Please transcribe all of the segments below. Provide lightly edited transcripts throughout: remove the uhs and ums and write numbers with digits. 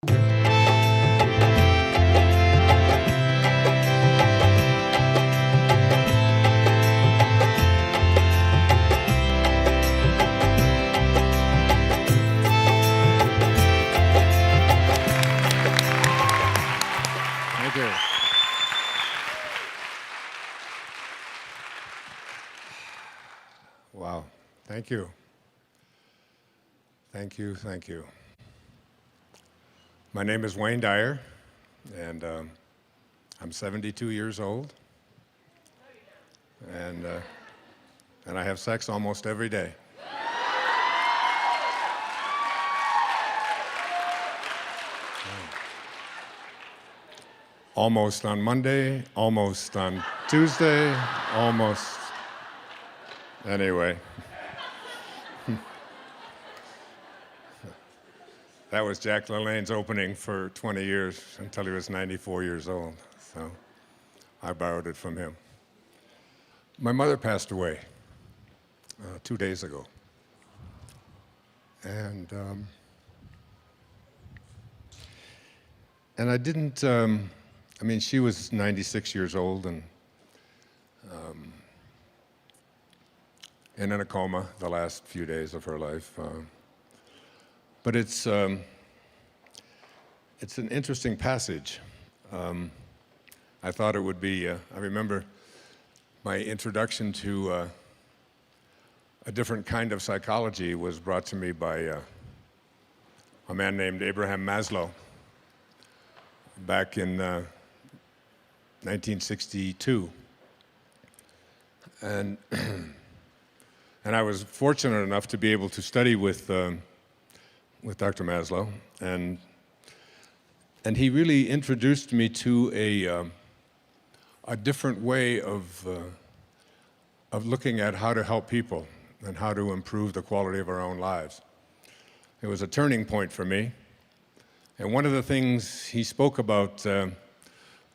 Thank you. Wow. Thank you. Thank you. Thank you. My name is Wayne Dyer, and I'm 72 years old, and I have sex almost every day. Almost on Monday, almost on Tuesday, almost. Anyway. That was Jack LaLanne's opening for 20 years until he was 94 years old. So I borrowed it from him. My mother passed away 2 days ago. And I didn't, she was 96 years old and in a coma the last few days of her life. But it's an interesting passage. I thought it would be, I remember my introduction to a different kind of psychology was brought to me by a man named Abraham Maslow back in 1962. And I was fortunate enough to be able to study with Dr. Maslow, and he really introduced me to a different way of looking at how to help people and how to improve the quality of our own lives. It was a turning point for me, and one of the things he spoke about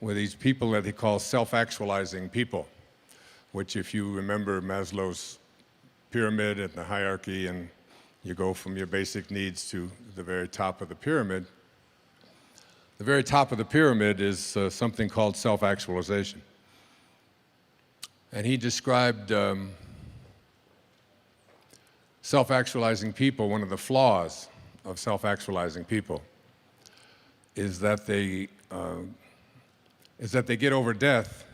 were these people that he calls self-actualizing people, which, if you remember Maslow's pyramid and the hierarchy, and you go from your basic needs to the very top of the pyramid. The very top of the pyramid is something called self-actualization. And he described self-actualizing people. One of the flaws of self-actualizing people is that they get over death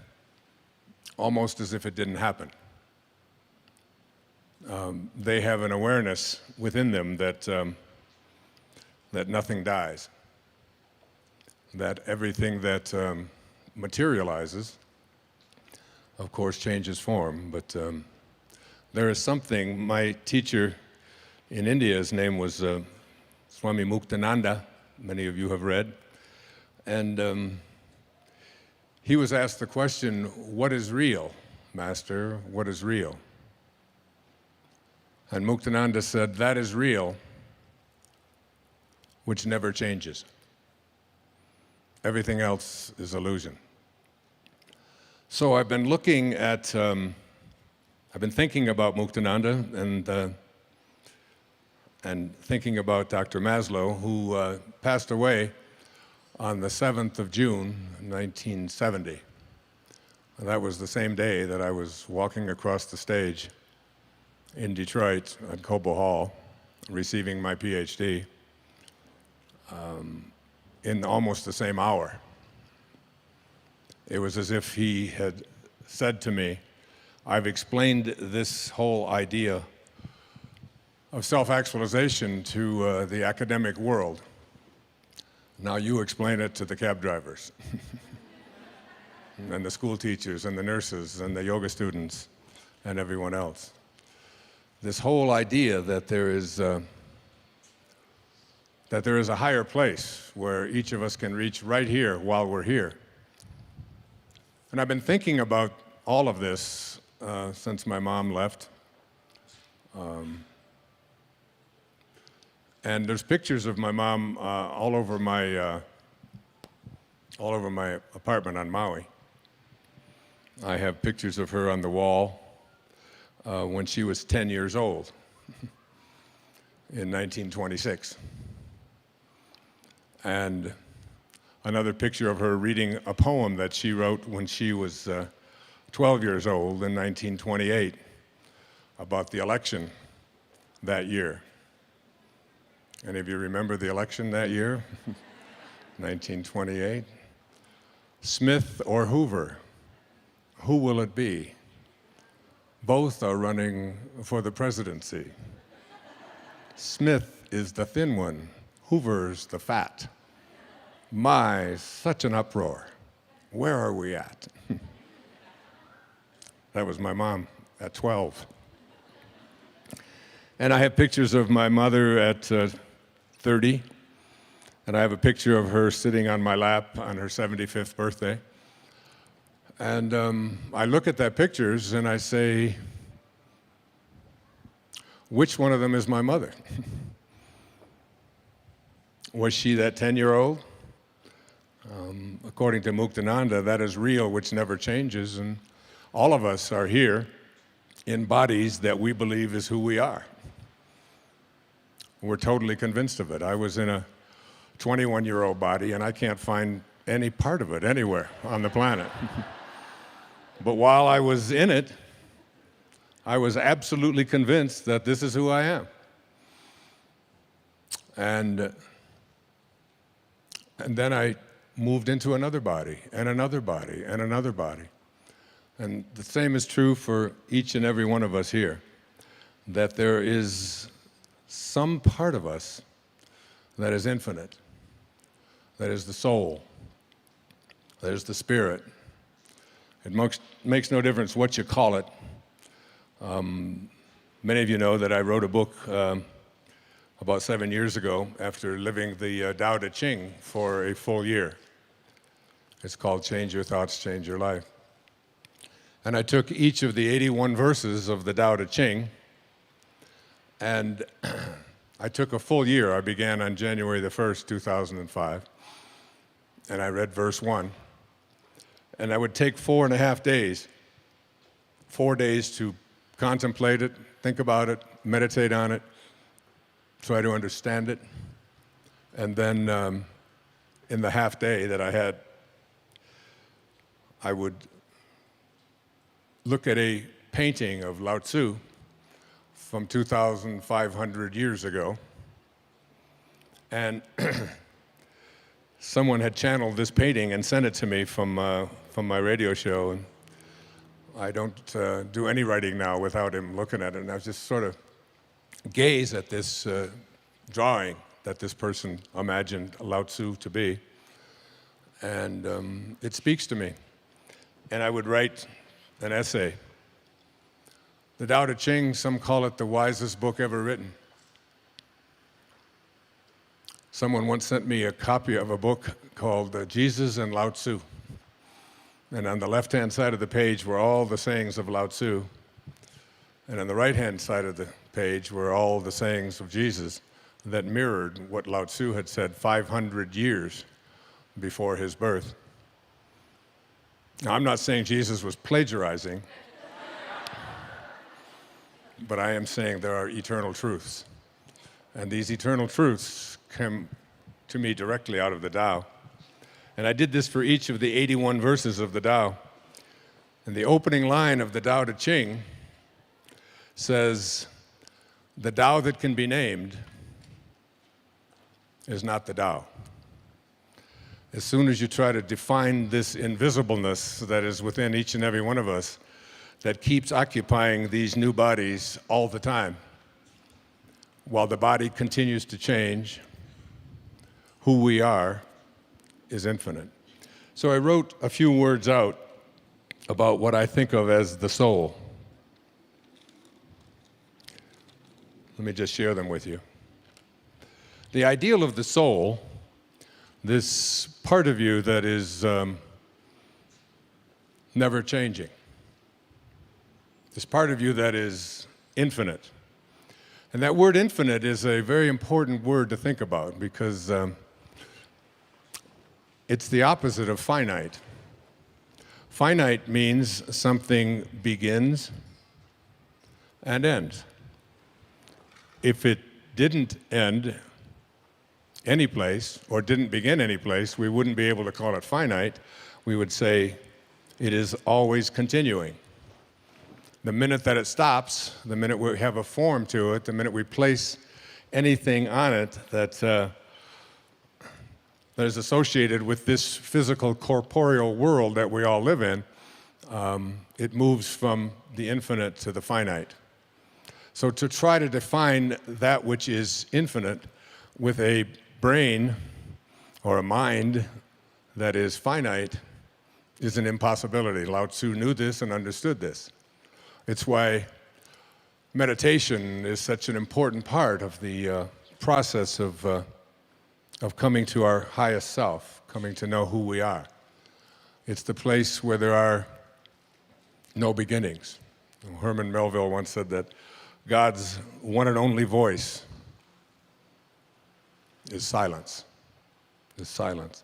almost as if it didn't happen. They have an awareness within them that nothing dies, that everything that materializes, of course, changes form. But there is something. My teacher in India, his name was Swami Muktananda. Many of you have read, and he was asked the question, "What is real, Master? What is real?" And Muktananda said, "That is real, which never changes. Everything else is illusion." So I've been looking at, I've been thinking about Muktananda and thinking about Dr. Maslow, who passed away on the 7th of June, 1970. And that was the same day that I was walking across the stage in Detroit at Cobo Hall, receiving my PhD in almost the same hour. It was as if he had said to me, "I've explained this whole idea of self-actualization to the academic world. Now you explain it to the cab drivers and the school teachers and the nurses and the yoga students and everyone else." This whole idea that there is a higher place where each of us can reach right here while we're here. And I've been thinking about all of this since my mom left. And there's pictures of my mom all over my apartment on Maui. I have pictures of her on the wall when she was 10 years old in 1926. and another picture of her reading a poem that she wrote when she was 12 years old in 1928 about the election that year. Any of you remember the election that year? 1928. Smith or Hoover, who will it be? Both are running for the presidency. Smith is the thin one, Hoover's the fat. My, such an uproar. Where are we at? That was my mom at 12. And I have pictures of my mother at 30, and I have a picture of her sitting on my lap on her 75th birthday. And I look at that pictures and I say, which one of them is my mother? Was she that 10-year-old? According to Muktananda, that is real, which never changes, and all of us are here in bodies that we believe is who we are. We're totally convinced of it. I was in a 21-year-old body, and I can't find any part of it anywhere on the planet. But while I was in it, I was absolutely convinced that this is who I am. And then I moved into another body, and another body, and another body. And the same is true for each and every one of us here, that there is some part of us that is infinite, that is the soul, that is the spirit. It makes no difference what you call it. Many of you know that I wrote a book about 7 years ago after living the Tao Te Ching for a full year. It's called Change Your Thoughts, Change Your Life. And I took each of the 81 verses of the Tao Te Ching, and I took a full year. I began on January the 1st, 2005, and I read verse 1. And I would take 4.5 days, 4 days to contemplate it, think about it, meditate on it, try to understand it. And then in the half day that I had, I would look at a painting of Lao Tzu from 2,500 years ago. And someone had channeled this painting and sent it to me from my radio show. And I don't do any writing now without him looking at it. And I was just sort of gaze at this drawing that this person imagined Lao Tzu to be. And it speaks to me. And I would write an essay. The Tao Te Ching, some call it the wisest book ever written. Someone once sent me a copy of a book called Jesus and Lao Tzu. And on the left-hand side of the page were all the sayings of Lao Tzu. And on the right-hand side of the page were all the sayings of Jesus that mirrored what Lao Tzu had said 500 years before his birth. Now, I'm not saying Jesus was plagiarizing, but I am saying there are eternal truths. And these eternal truths come to me directly out of the Tao. And I did this for each of the 81 verses of the Tao. And the opening line of the Tao Te Ching says, the Tao that can be named is not the Tao. As soon as you try to define this invisibleness that is within each and every one of us, that keeps occupying these new bodies all the time, while the body continues to change, who we are is infinite. So I wrote a few words out about what I think of as the soul. Let me just share them with you. The ideal of the soul, this part of you that is never changing, this part of you that is infinite. And that word infinite is a very important word to think about because it's the opposite of finite. Finite means something begins and ends. If it didn't end, any place or didn't begin any place, we wouldn't be able to call it finite. We would say it is always continuing. The minute that it stops, the minute we have a form to it, the minute we place anything on it that is associated with this physical, corporeal world that we all live in, it moves from the infinite to the finite. So to try to define that which is infinite with a brain or a mind that is finite is an impossibility. Lao Tzu knew this and understood this. It's why meditation is such an important part of the process of coming to our highest self, coming to know who we are. It's the place where there are no beginnings. Herman Melville once said that God's one and only voice is silence. Is silence.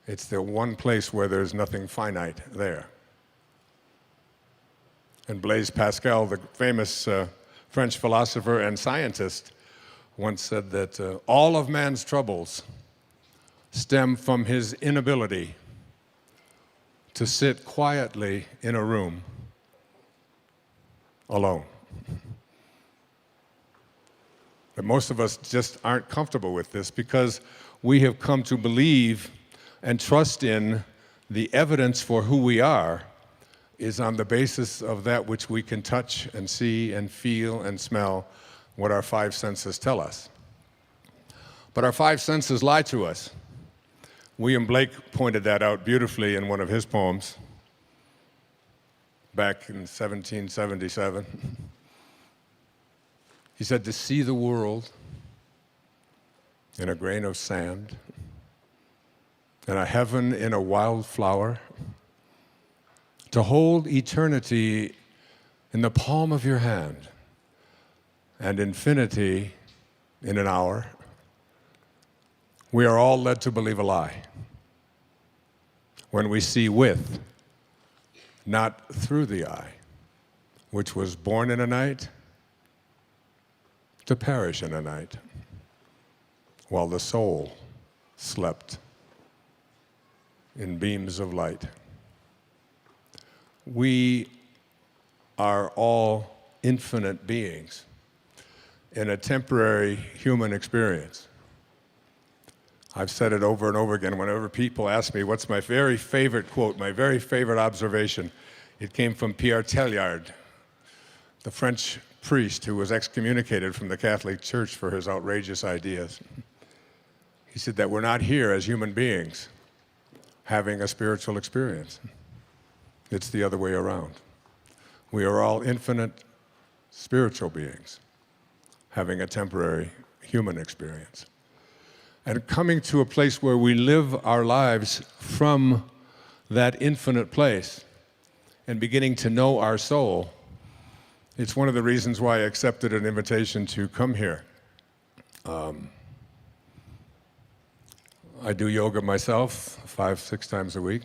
It's the one place where there's nothing finite there. And Blaise Pascal, the famous French philosopher and scientist, once said that all of man's troubles stem from his inability to sit quietly in a room alone. But most of us just aren't comfortable with this because we have come to believe and trust in the evidence for who we are is on the basis of that which we can touch and see and feel and smell, what our five senses tell us. But our five senses lie to us. William Blake pointed that out beautifully in one of his poems back in 1777. He said, to see the world in a grain of sand, and a heaven in a wildflower, to hold eternity in the palm of your hand, and infinity in an hour, we are all led to believe a lie. When we see with, not through the eye, which was born in a night, to perish in a night, while the soul slept in beams of light. We are all infinite beings in a temporary human experience. I've said it over and over again. Whenever people ask me what's my very favorite quote, my very favorite observation, it came from Pierre Teilhard, the French priest who was excommunicated from the Catholic Church for his outrageous ideas. He said that we're not here as human beings having a spiritual experience. It's the other way around. We are all infinite spiritual beings having a temporary human experience. And coming to a place where we live our lives from that infinite place and beginning to know our soul, it's one of the reasons why I accepted an invitation to come here. I do yoga myself 5-6 times a week.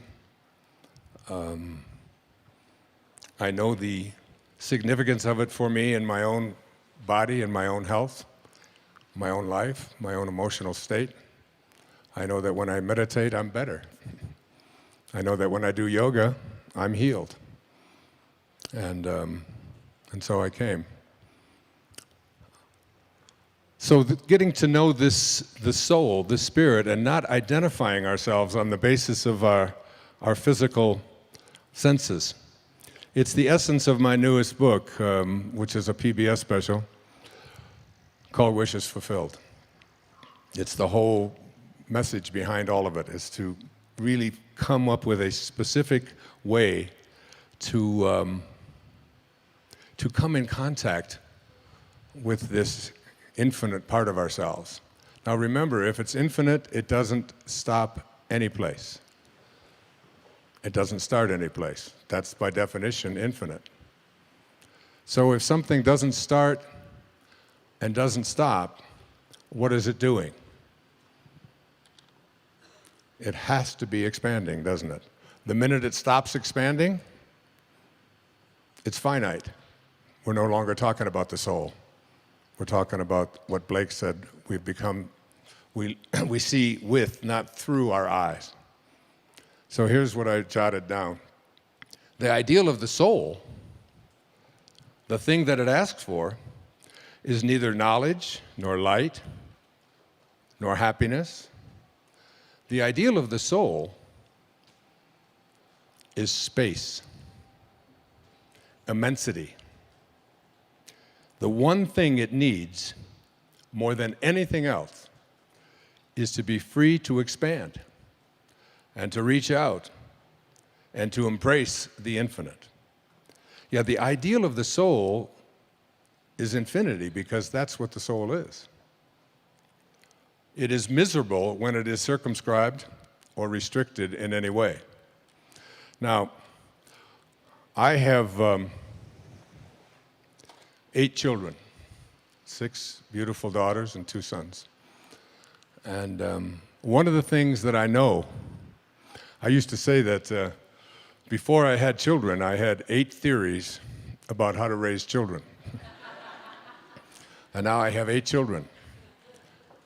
I know the significance of it for me in my own body and my own health, my own life, my own emotional state. I know that when I meditate, I'm better. I know that when I do yoga, I'm healed. And so I came. So getting to know the soul, the spirit, and not identifying ourselves on the basis of our physical senses. It's the essence of my newest book, which is a PBS special called Wishes Fulfilled. It's the whole message behind all of it, is to really come up with a specific way to come in contact with this infinite part of ourselves. Now remember, if it's infinite, it doesn't stop any place. It doesn't start any place. That's by definition infinite. So if something doesn't start and doesn't stop, what is it doing? It has to be expanding, doesn't it? The minute it stops expanding, it's finite. We're no longer talking about the soul. We're talking about what Blake said, we've become We, we see with, not through our eyes. So here's what I jotted down. The ideal of the soul, the thing that it asks for, is neither knowledge, nor light, nor happiness. The ideal of the soul is space, immensity. The one thing it needs more than anything else is to be free to expand and to reach out and to embrace the infinite. Yeah, the ideal of the soul is infinity because that's what the soul is. It is miserable when it is circumscribed or restricted in any way. Now, I have 8 children, 6 beautiful daughters and 2 sons. And one of the things that I know, I used to say that before I had children, I had 8 theories about how to raise children. And now I have 8 children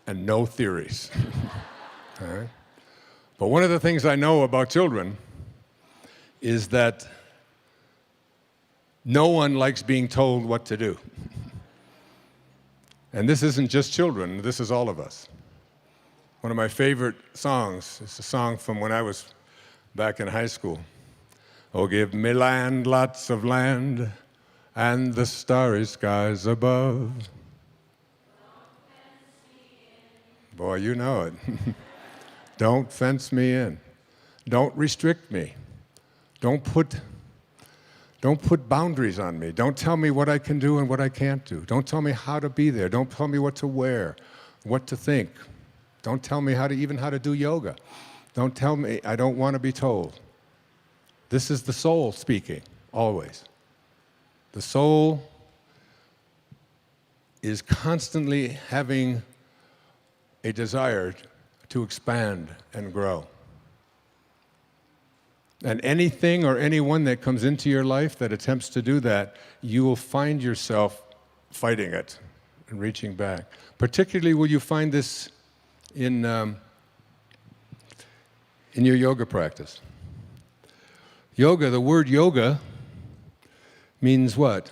and no theories. All right? But one of the things I know about children is that no one likes being told what to do. And this isn't just children, this is all of us. One of my favorite songs is a song from when I was back in high school. Oh, give me land, lots of land, and the starry skies above. Boy, you know it. Don't fence me in. Don't restrict me. Don't put boundaries on me. Don't tell me what I can do and what I can't do. Don't tell me how to be there. Don't tell me what to wear, what to think. Don't tell me how to do yoga. Don't tell me, I don't want to be told. This is the soul speaking, always. The soul is constantly having a desire to expand and grow. And anything or anyone that comes into your life that attempts to do that, you will find yourself fighting it and reaching back. Particularly will you find this in your yoga practice. Yoga, the word yoga means what?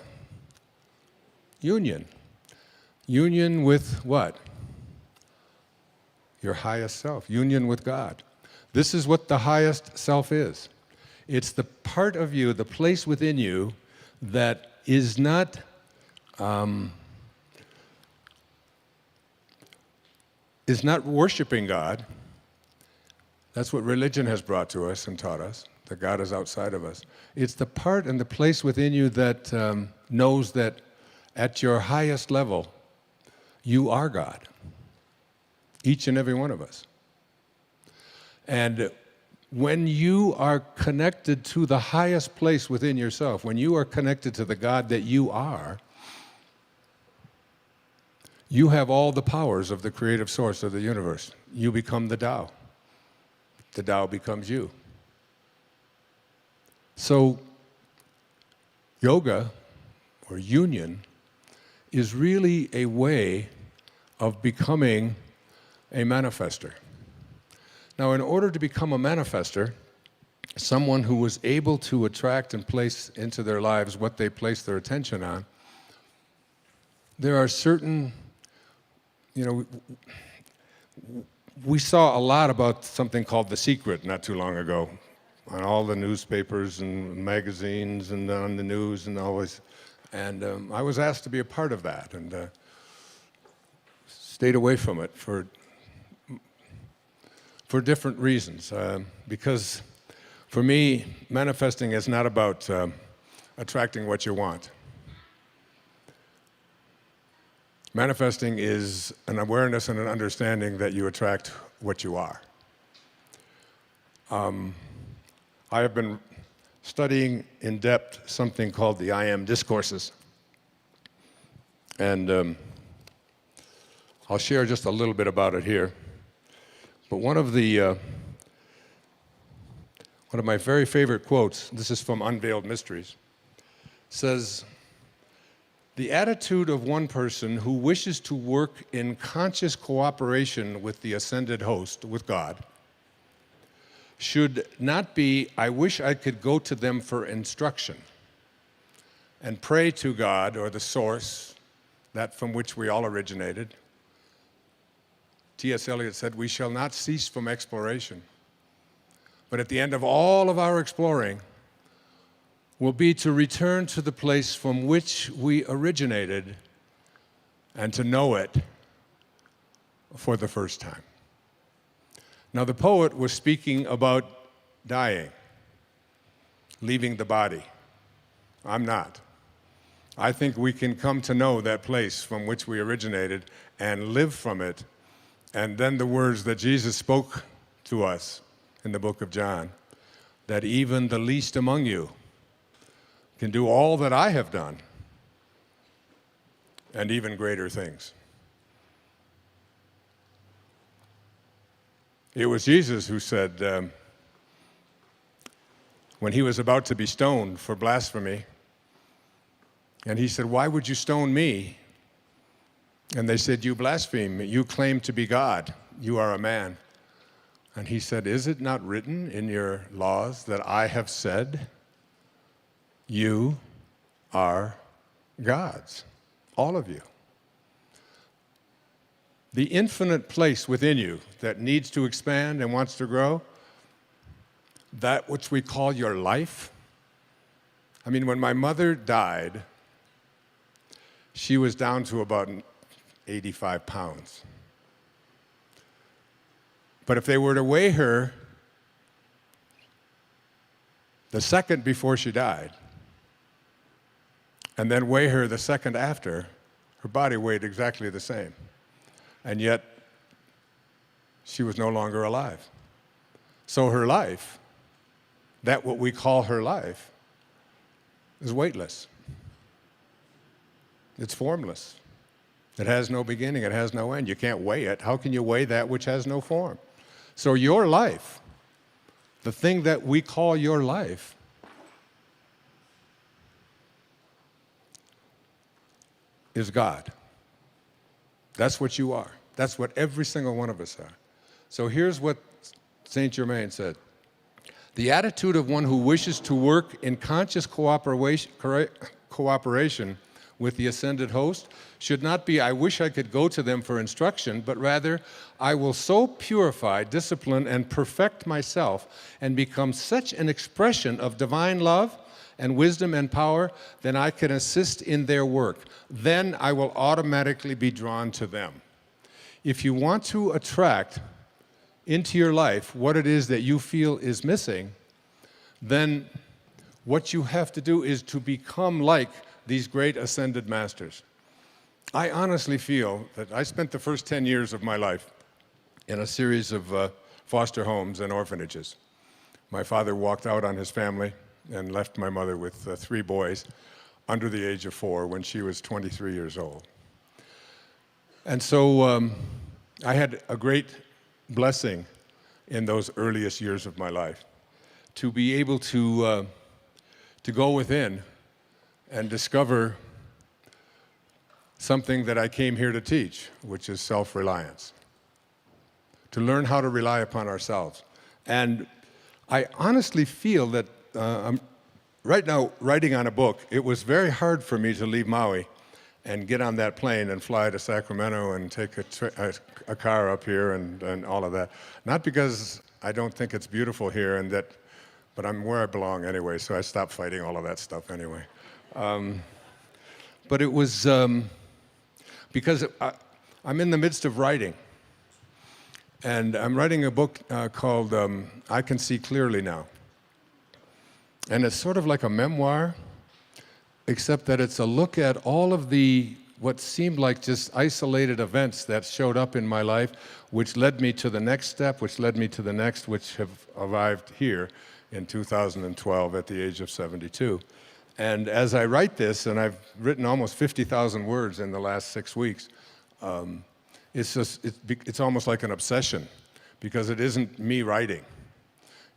Union. Union with what? Your highest self. Union with God. This is what the highest self is. It's the part of you, the place within you that is not worshiping God. That's what religion has brought to us and taught us, that God is outside of us. It's the part and the place within you that knows that at your highest level, you are God. Each and every one of us. And when you are connected to the highest place within yourself, when you are connected to the God that you are, you have all the powers of the creative source of the universe. You become the Tao. The Tao becomes you. So, yoga, or union, is really a way of becoming a manifester. Now, in order to become a manifester, someone who was able to attract and place into their lives what they place their attention on, there are certain, we saw a lot about something called The Secret not too long ago on all the newspapers and magazines and on the news and always. And I was asked to be a part of that and stayed away from it for different reasons. Because for me, manifesting is not about attracting what you want. Manifesting is an awareness and an understanding that you attract what you are. I have been studying in depth something called the I Am discourses. And I'll share just a little bit about it here. But one of my very favorite quotes, this is from Unveiled Mysteries, says, The attitude of one person who wishes to work in conscious cooperation with the ascended host, with God, should not be, I wish I could go to them for instruction and pray to God or the source, that from which we all originated. T.S. Eliot said, we shall not cease from exploration. But at the end of all of our exploring will be to return to the place from which we originated and to know it for the first time. Now, the poet was speaking about dying, leaving the body. I'm not. I think we can come to know that place from which we originated and live from it. And then the words that Jesus spoke to us in the book of John, that even the least among you can do all that I have done and even greater things. It was Jesus who said, when he was about to be stoned for blasphemy, and he said, why would you stone me? And they said, you blaspheme, you claim to be God, you are a man. And he said, is it not written in your laws that I have said, you are gods, all of you? The infinite place within you that needs to expand and wants to grow, that which we call your life. I mean, when my mother died, she was down to about 85 pounds. But if they were to weigh her the second before she died, and then weigh her the second after, her body weighed exactly the same. And yet, she was no longer alive. So her life, that what we call her life, is weightless. It's formless. It has no beginning, it has no end. You can't weigh it. How can you weigh that which has no form? So your life, the thing that we call your life, is God. That's what you are. That's what every single one of us are. So here's what Saint Germain said. The attitude of one who wishes to work in conscious cooperation with the ascended host should not be, I wish I could go to them for instruction, but rather, I will so purify, discipline, and perfect myself and become such an expression of divine love and wisdom and power, then I can assist in their work. Then I will automatically be drawn to them. If you want to attract into your life what it is that you feel is missing, then what you have to do is to become like these great ascended masters. I honestly feel that I spent the first 10 years of my life in a series of foster homes and orphanages. My father walked out on his family and left my mother with 3 boys under the age of 4 when she was 23 years old. And so I had a great blessing in those earliest years of my life to be able to go within and discover something that I came here to teach, which is self-reliance. To learn how to rely upon ourselves. And I honestly feel that I'm right now writing on a book. It was very hard for me to leave Maui and get on that plane and fly to Sacramento and take a car up here and all of that. Not because I don't think it's beautiful here, but I'm where I belong anyway, so I stopped fighting all of that stuff anyway. But it was because I'm in the midst of writing. And I'm writing a book called I Can See Clearly Now. And it's sort of like a memoir, except that it's a look at all of what seemed like just isolated events that showed up in my life, which led me to the next step, which led me to the next, which have arrived here in 2012 at the age of 72. And as I write this, and I've written almost 50,000 words in the last 6 weeks, it's almost like an obsession, because it isn't me writing.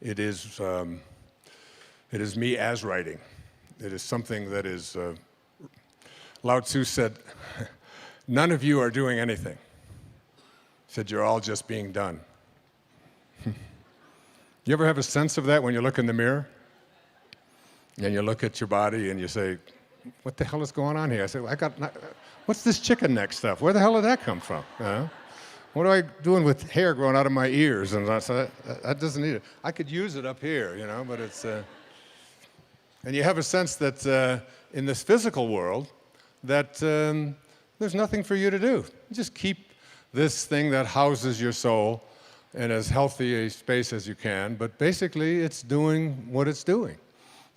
It is me as writing. It is something that is Lao Tzu said, none of you are doing anything. He said, you're all just being done. You ever have a sense of that when you look in the mirror? And you look at your body and you say, what the hell is going on here? I say, what's this chicken neck stuff? Where the hell did that come from? What am I doing with hair growing out of my ears? And that doesn't need it. I could use it up here, but it's... And you have a sense that in this physical world, that there's nothing for you to do. You just keep this thing that houses your soul in as healthy a space as you can, but basically it's doing what it's doing.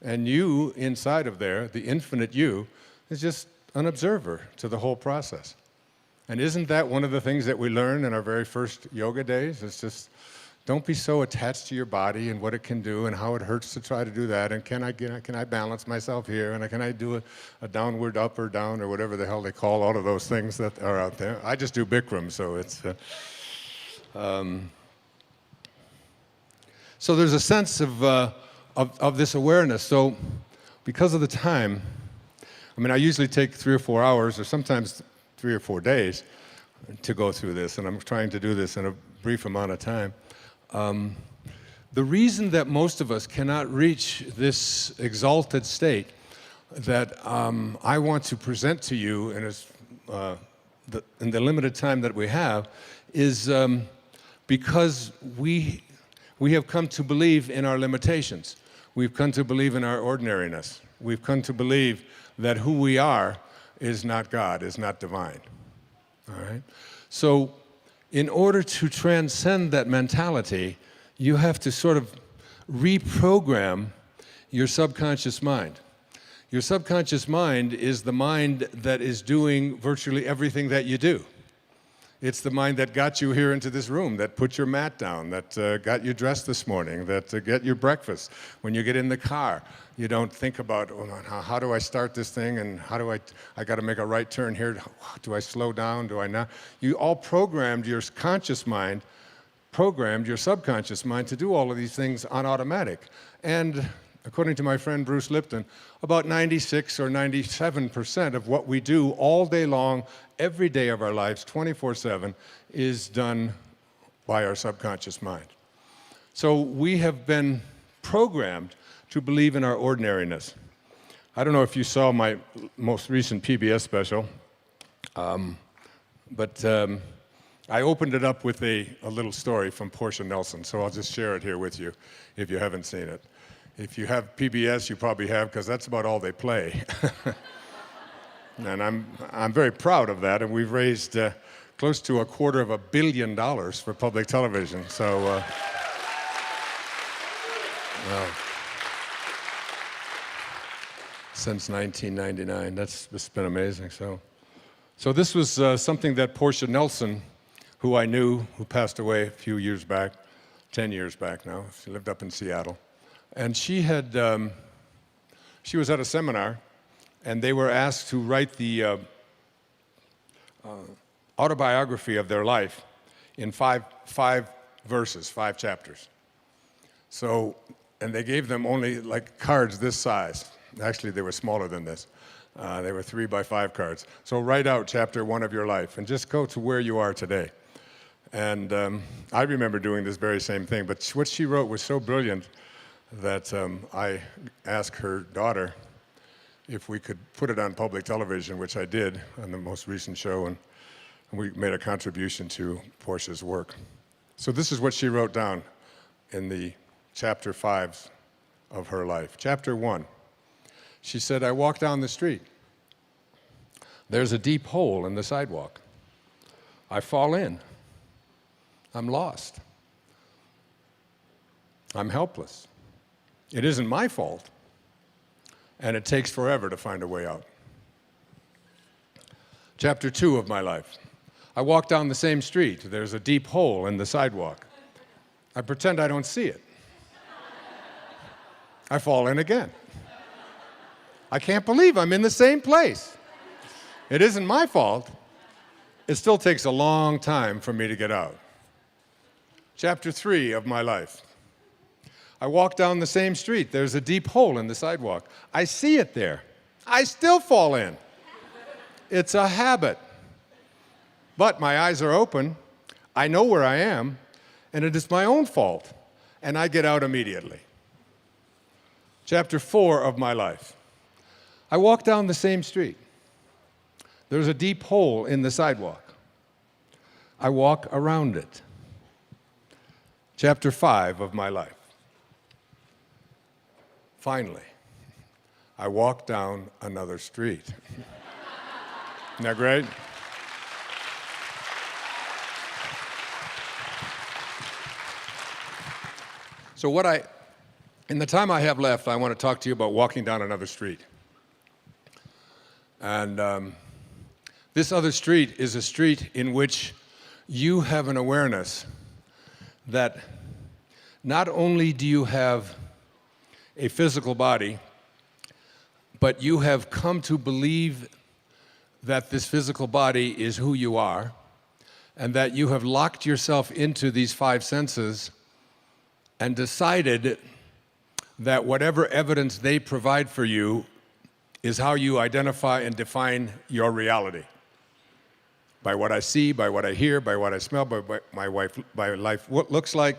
And you, inside of there, the infinite you, is just an observer to the whole process. And isn't that one of the things that we learn in our very first yoga days? It's just, don't be so attached to your body and what it can do and how it hurts to try to do that, and can I balance myself here, and can I do a downward up or down or whatever the hell they call all of those things that are out there. I just do Bikram, so it's... So there's a sense of this awareness. So because of the time, I usually take 3 or 4 hours, or sometimes 3 or 4 days to go through this, and I'm trying to do this in a brief amount of time. The reason that most of us cannot reach this exalted state that I want to present to you in the limited time that we have is because we have come to believe in our limitations. We've come to believe in our ordinariness. We've come to believe that who we are is not God, is not divine. All right? So in order to transcend that mentality, you have to sort of reprogram your subconscious mind. Your subconscious mind is the mind that is doing virtually everything that you do. It's the mind that got you here into this room, that put your mat down, that got you dressed this morning, that got your breakfast. When you get in the car, you don't think about, oh, how do I start this thing, and how do I got to make a right turn here. Do I slow down? Do I not? You all programmed your conscious mind, programmed your subconscious mind to do all of these things on automatic. And according to my friend Bruce Lipton, about 96 or 97% of what we do all day long, every day of our lives, 24/7, is done by our subconscious mind. So we have been programmed to believe in our ordinariness. I don't know if you saw my most recent PBS special, but I opened it up with a little story from Portia Nelson, so I'll just share it here with you if you haven't seen it. If you have PBS, you probably have, because that's about all they play. And I'm very proud of that, and we've raised close to $250 million for public television. So, well, since 1999, that's been amazing. So this was something that Portia Nelson, who I knew, who passed away a few years back, 10 years back now. She lived up in Seattle. And she was at a seminar, and they were asked to write the autobiography of their life in five verses, 5 chapters. So, and they gave them only like cards this size. Actually, they were smaller than this. They were 3 by 5 cards. So write out chapter 1 of your life and just go to where you are today. And I remember doing this very same thing, but what she wrote was so brilliant that I asked her daughter if we could put it on public television, which I did on the most recent show, and we made a contribution to Portia's work. So this is what she wrote down in the chapter 5 of her life. Chapter 1, she said, I walk down the street. There's a deep hole in the sidewalk. I fall in. I'm lost. I'm helpless. It isn't my fault, and it takes forever to find a way out. Chapter 2 of my life. I walk down the same street. There's a deep hole in the sidewalk. I pretend I don't see it. I fall in again. I can't believe I'm in the same place. It isn't my fault. It still takes a long time for me to get out. Chapter 3 of my life. I walk down the same street. There's a deep hole in the sidewalk. I see it there. I still fall in. It's a habit. But my eyes are open, I know where I am, and it is my own fault, and I get out immediately. Chapter 4 of my life. I walk down the same street. There's a deep hole in the sidewalk. I walk around it. Chapter 5 of my life. Finally, I walk down another street. Isn't that great? So in the time I have left, I want to talk to you about walking down another street. And this other street is a street in which you have an awareness that not only do you have a physical body, but you have come to believe that this physical body is who you are, and that you have locked yourself into these 5 senses and decided that whatever evidence they provide for you is how you identify and define your reality. By what I see, by what I hear, by what I smell, by what my life looks like,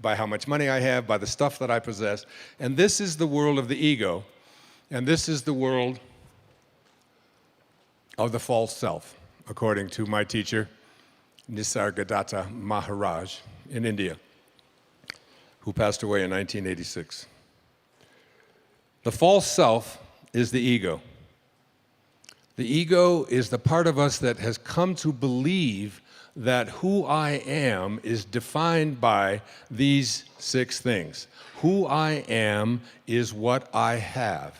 by how much money I have, by the stuff that I possess. And this is the world of the ego, and this is the world of the false self, according to my teacher, Nisargadatta Maharaj in India, who passed away in 1986. The false self is the ego. The ego is the part of us that has come to believe that who I am is defined by these 6 things. Who I am is what I have.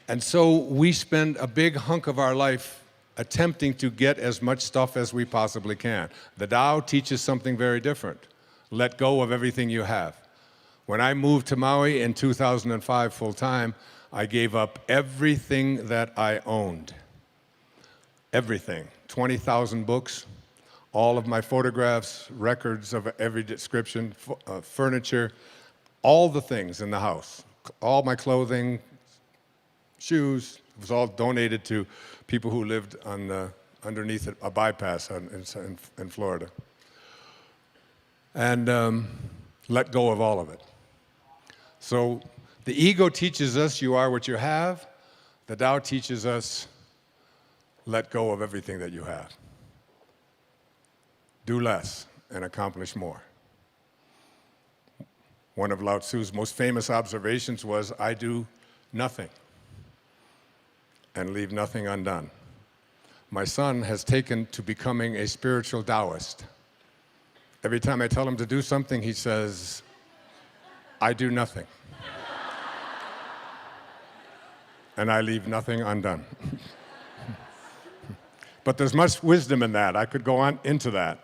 And so we spend a big hunk of our life attempting to get as much stuff as we possibly can. The Tao teaches something very different. Let go of everything you have. When I moved to Maui in 2005 full-time, I gave up everything that I owned. Everything. 20,000 books, all of my photographs, records of every description, furniture, all the things in the house, all my clothing, shoes. It was all donated to people who lived underneath a bypass in Florida. And let go of all of it. So the ego teaches us you are what you have. The Tao teaches us let go of everything that you have. Do less and accomplish more. One of Lao Tzu's most famous observations was, I do nothing and leave nothing undone. My son has taken to becoming a spiritual Taoist. Every time I tell him to do something, he says, I do nothing. And I leave nothing undone. But there's much wisdom in that. I could go on into that.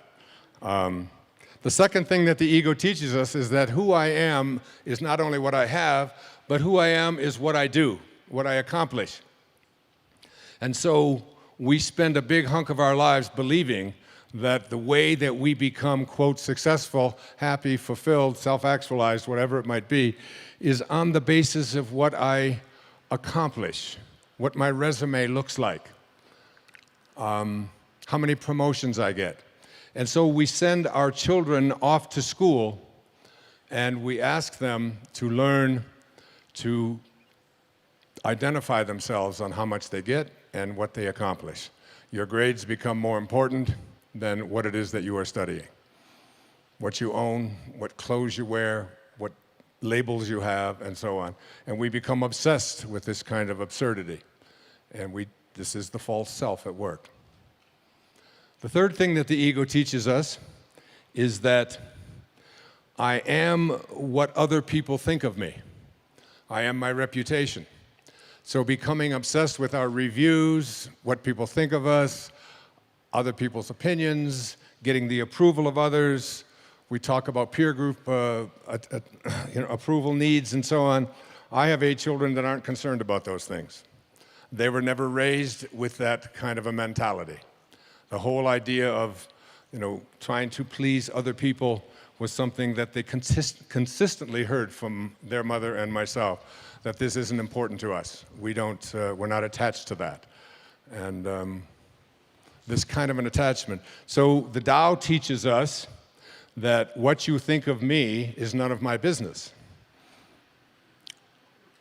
The second thing that the ego teaches us is that who I am is not only what I have, but who I am is what I do, what I accomplish. And so we spend a big hunk of our lives believing that the way that we become, quote, successful, happy, fulfilled, self-actualized, whatever it might be, is on the basis of what I accomplish, what my resume looks like, how many promotions I get. And so we send our children off to school and we ask them to learn to identify themselves on how much they get and what they accomplish. Your grades become more important than what it is that you are studying. What you own, what clothes you wear, what labels you have, and so on. And we become obsessed with this kind of absurdity. And this is the false self at work. The third thing that the ego teaches us is that I am what other people think of me. I am my reputation. So becoming obsessed with our reviews, what people think of us, other people's opinions, getting the approval of others. We talk about peer group approval needs and so on. I have 8 children that aren't concerned about those things. They were never raised with that kind of a mentality. The whole idea of trying to please other people was something that they consistently heard from their mother and myself, that this isn't important to us. We're not attached to that. and this kind of an attachment. So the Tao teaches us that what you think of me is none of my business.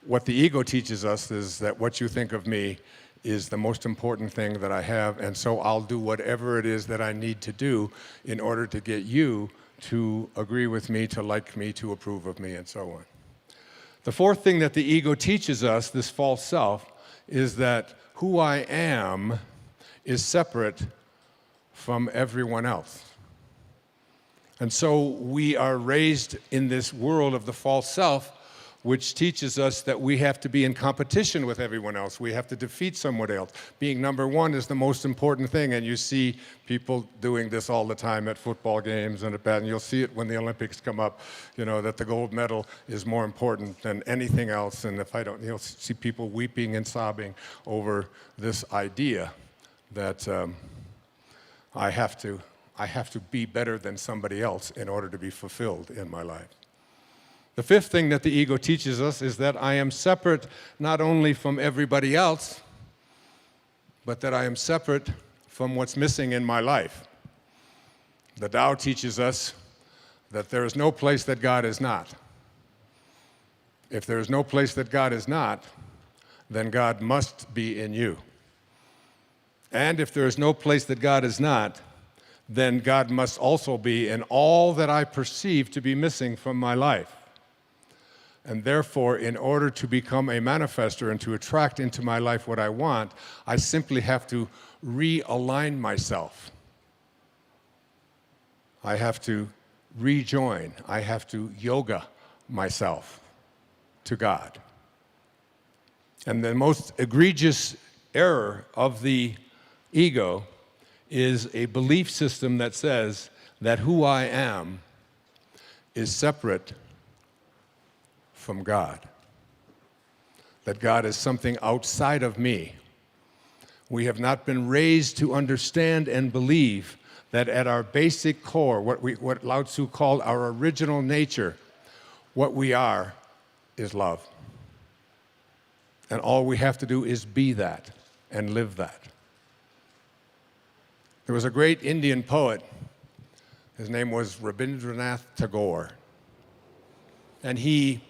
What the ego teaches us is that what you think of me is the most important thing that I have, and so I'll do whatever it is that I need to do in order to get you to agree with me, to like me, to approve of me, and so on. The fourth thing that the ego teaches us, this false self, is that who I am is separate from everyone else. And so we are raised in this world of the false self, which teaches us that we have to be in competition with everyone else. We have to defeat someone else. Being number one is the most important thing, and you see people doing this all the time at football games and at badminton. You'll see it when the Olympics come up, you know, that the gold medal is more important than anything else, and if I don't, you'll see people weeping and sobbing over this idea that I have to be better than somebody else in order to be fulfilled in my life. The fifth thing that the ego teaches us is that I am separate not only from everybody else, but that I am separate from what's missing in my life. The Tao teaches us that there is no place that God is not. If there is no place that God is not, then God must be in you. And if there is no place that God is not, then God must also be in all that I perceive to be missing from my life. And therefore, in order to become a manifester and to attract into my life what I want, I simply have to realign myself. I have to rejoin. I have to yoga myself to God. And the most egregious error of the ego is a belief system that says that who I am is separate from God, that God is something outside of me. We have not been raised to understand and believe that at our basic core, what Lao Tzu called our original nature, what we are is love. And all we have to do is be that and live that. There was a great Indian poet. His name was Rabindranath Tagore. And he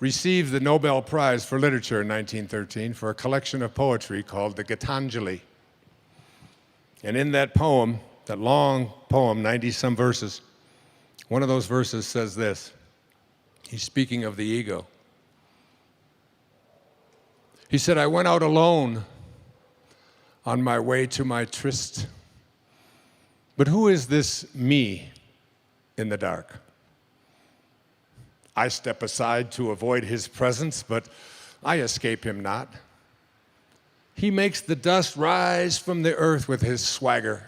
received the Nobel Prize for Literature in 1913 for a collection of poetry called the Gitanjali. And in that poem, that long poem, 90-some verses, one of those verses says this. He's speaking of the ego. He said, I went out alone on my way to my tryst. But who is this me in the dark? I step aside to avoid his presence, but I escape him not. He makes the dust rise from the earth with his swagger.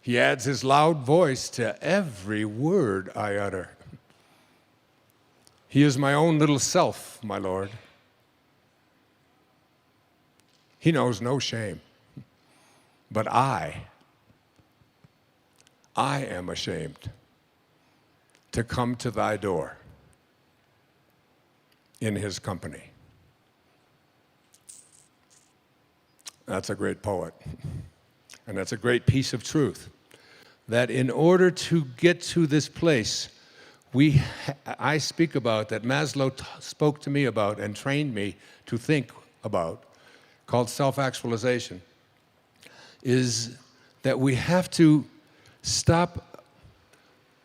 He adds his loud voice to every word I utter. He is my own little self, my Lord. He knows no shame, but I am ashamed to come to thy door in his company. That's a great poet. And that's a great piece of truth. That in order to get to this place, I speak about, that Maslow spoke to me about and trained me to think about, called self-actualization, is that we have to stop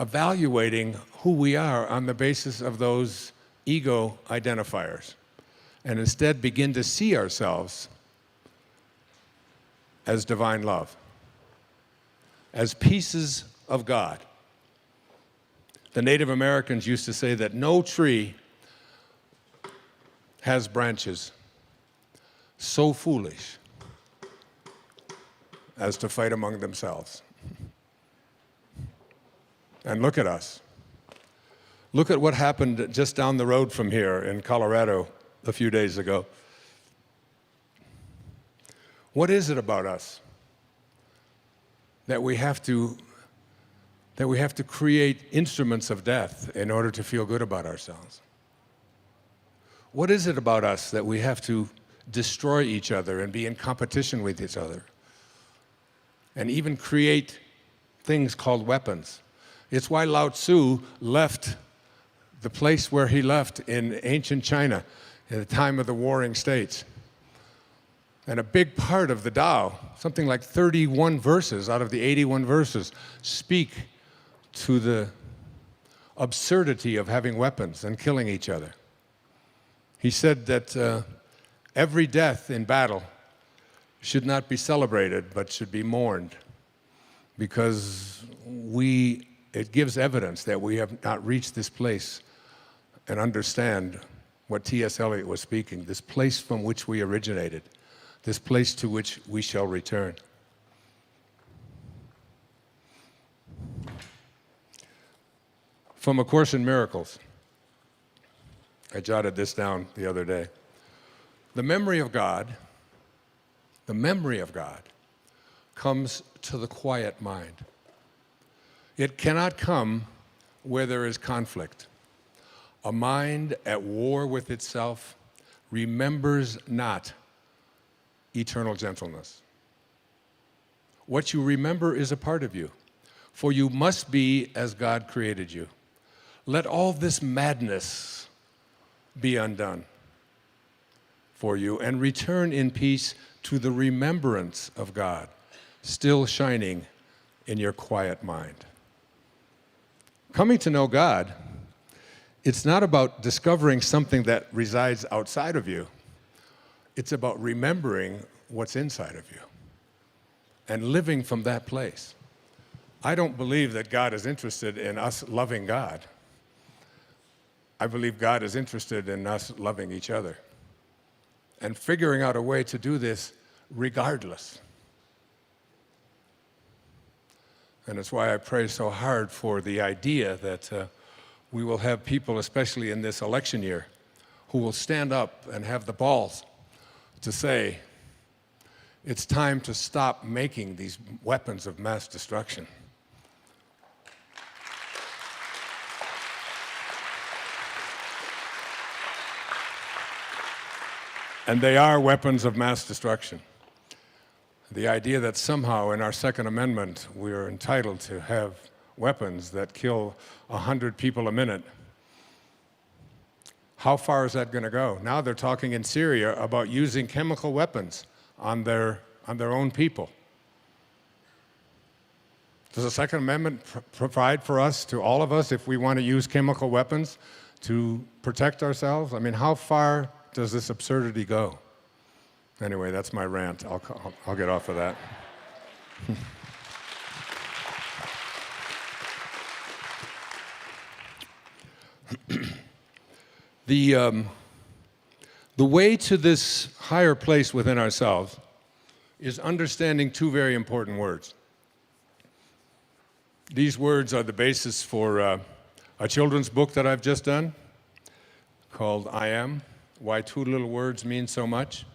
evaluating who we are on the basis of those ego identifiers, and instead begin to see ourselves as divine love, as pieces of God. The Native Americans used to say that no tree has branches so foolish as to fight among themselves. And look at us. Look at what happened just down the road from here in Colorado a few days ago. What is it about us that we have to create instruments of death in order to feel good about ourselves? What is it about us that we have to destroy each other and be in competition with each other, and even create things called weapons. It's why Lao Tzu left the place where he left in ancient China at the time of the Warring States. And a big part of the Tao, something like 31 verses out of the 81 verses, speak to the absurdity of having weapons and killing each other. He said that every death in battle should not be celebrated, but should be mourned, because it gives evidence that we have not reached this place and understand what T.S. Eliot was speaking, this place from which we originated, this place to which we shall return. From A Course in Miracles, I jotted this down the other day. The memory of God comes to the quiet mind. It cannot come where there is conflict. A mind at war with itself remembers not eternal gentleness. What you remember is a part of you, for you must be as God created you. Let all this madness be undone for you, and return in peace to the remembrance of God, still shining in your quiet mind. Coming to know God, it's not about discovering something that resides outside of you. It's about remembering what's inside of you and living from that place. I don't believe that God is interested in us loving God. I believe God is interested in us loving each other and figuring out a way to do this regardless. And it's why I pray so hard for the idea that we will have people, especially in this election year, who will stand up and have the balls to say, it's time to stop making these weapons of mass destruction. And they are weapons of mass destruction. The idea that somehow in our Second Amendment we are entitled to have weapons that kill 100 people a minute. How far is that going to go? Now they're talking in Syria about using chemical weapons on their own people. Does the Second Amendment provide for us, to all of us, if we want to use chemical weapons to protect ourselves? I mean, how far does this absurdity go? Anyway, that's my rant. I'll get off of that. The way to this higher place within ourselves is understanding two very important words. These words are the basis for a children's book that I've just done called I Am, Why Two Little Words Mean So Much.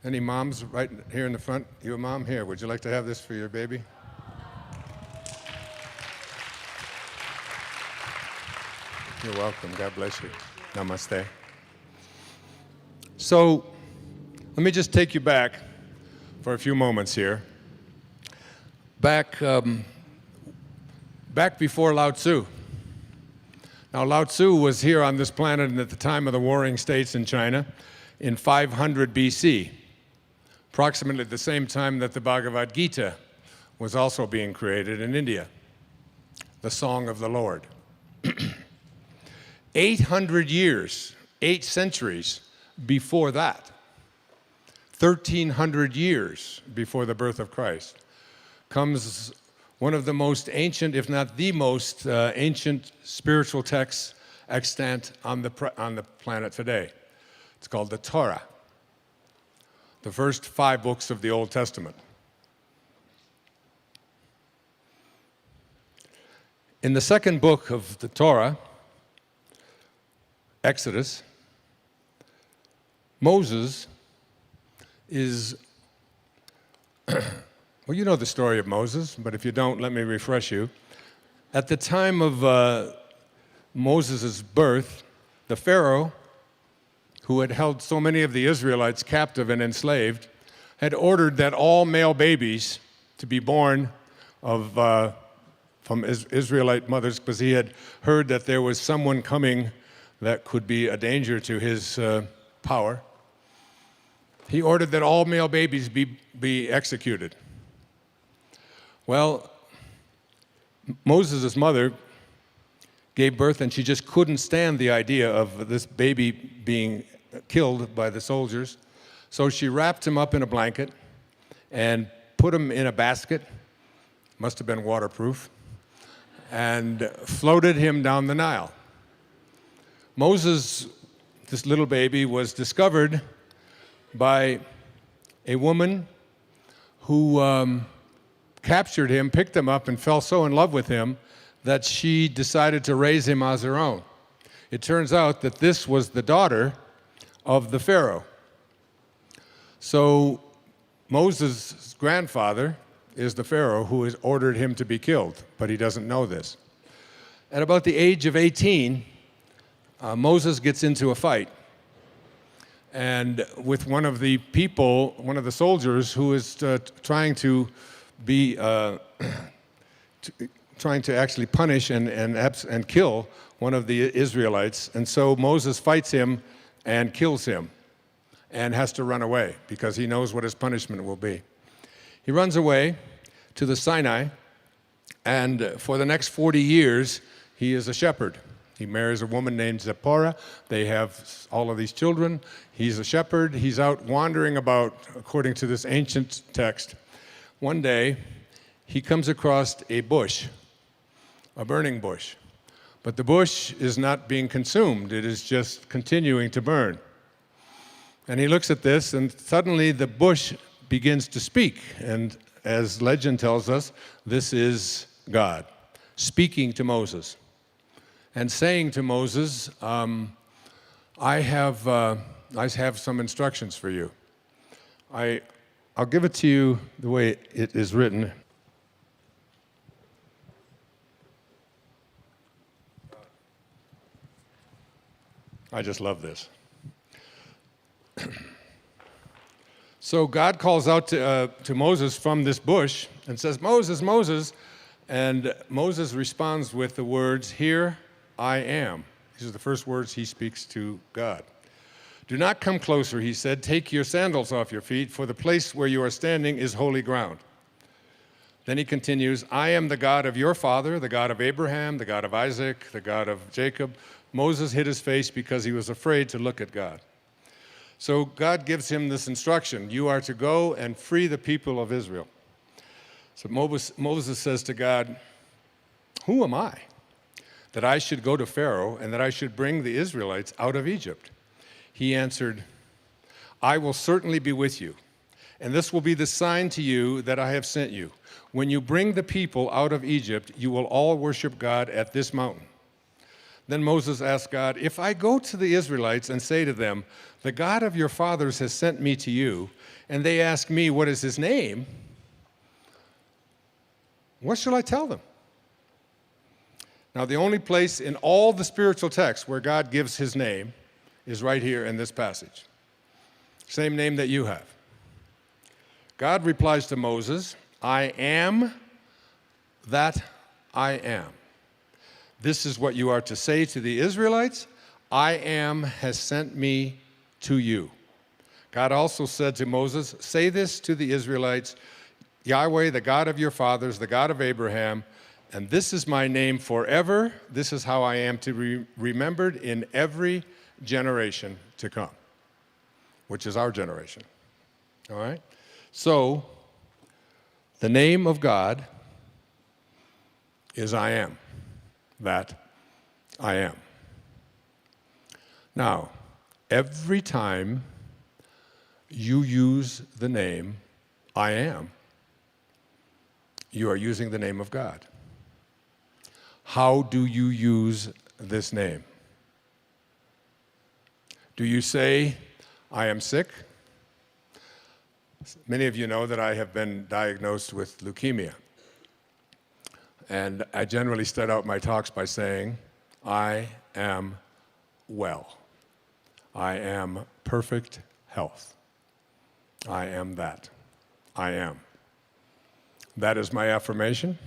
Any moms right here in the front? You a mom? Here, would you like to have this for your baby? You're welcome. God bless you. Namaste. So, let me just take you back for a few moments here. Back before Lao Tzu. Now, Lao Tzu was here on this planet at the time of the Warring States in China in 500 BC, approximately the same time that the Bhagavad Gita was also being created in India, the Song of the Lord. 800 years, 8 centuries before that, 1,300 years before the birth of Christ, comes one of the most ancient, if not the most ancient spiritual texts extant on the planet today. It's called the Torah, the first 5 books of the Old Testament. In the second book of the Torah, Exodus, Moses is, well, you know the story of Moses, but if you don't, let me refresh you. At the time of Moses' birth, the Pharaoh, who had held so many of the Israelites captive and enslaved, had ordered that all male babies to be born from Israelite mothers, because he had heard that there was someone coming that could be a danger to his power. He ordered that all male babies be executed. Well, Moses' mother gave birth, and she just couldn't stand the idea of this baby being killed by the soldiers. So she wrapped him up in a blanket and put him in a basket, must have been waterproof, and floated him down the Nile. Moses, this little baby, was discovered by a woman who captured him, picked him up, and fell so in love with him that she decided to raise him as her own. It turns out that this was the daughter of the Pharaoh. So Moses' grandfather is the Pharaoh who has ordered him to be killed, but he doesn't know this. At about the age of 18, Moses gets into a fight, and with one of the people, one of the soldiers who is trying to actually punish and kill one of the Israelites. And so Moses fights him and kills him and has to run away because he knows what his punishment will be. He runs away to the Sinai, and for the next 40 years, he is a shepherd. He marries a woman named Zipporah. They have all of these children. He's a shepherd. He's out wandering about, according to this ancient text. One day, he comes across a bush, a burning bush. But the bush is not being consumed. It is just continuing to burn. And he looks at this, and suddenly the bush begins to speak. And as legend tells us, this is God speaking to Moses and saying to Moses, I have some instructions for you. I'll give it to you the way it is written. I just love this. So God calls out to Moses from this bush and says, Moses, Moses. And Moses responds with the words, here I am. These are the first words he speaks to God. Do not come closer, he said. Take your sandals off your feet, for the place where you are standing is holy ground. Then he continues, I am the God of your father, the God of Abraham, the God of Isaac, the God of Jacob. Moses hid his face because he was afraid to look at God. So God gives him this instruction. You are to go and free the people of Israel. So Moses says to God, who am I that I should go to Pharaoh and that I should bring the Israelites out of Egypt? He answered, I will certainly be with you, and this will be the sign to you that I have sent you. When you bring the people out of Egypt, you will all worship God at this mountain. Then Moses asked God, if I go to the Israelites and say to them, the God of your fathers has sent me to you, and they ask me, what is his name? What shall I tell them? Now, the only place in all the spiritual texts where God gives his name is right here in this passage. Same name that you have. God replies to Moses, I am that I am. This is what you are to say to the Israelites. I am has sent me to you. God also said to Moses, say this to the Israelites, Yahweh, the God of your fathers, the God of Abraham, and this is my name forever. This is how I am to be remembered in every generation to come, which is our generation. All right? So, the name of God is I am. That I am. Now, every time you use the name I am, you are using the name of God. How do you use this name? Do you say, I am sick? Many of you know that I have been diagnosed with leukemia. And I generally start out my talks by saying, I am well. I am perfect health. I am that. I am. That is my affirmation.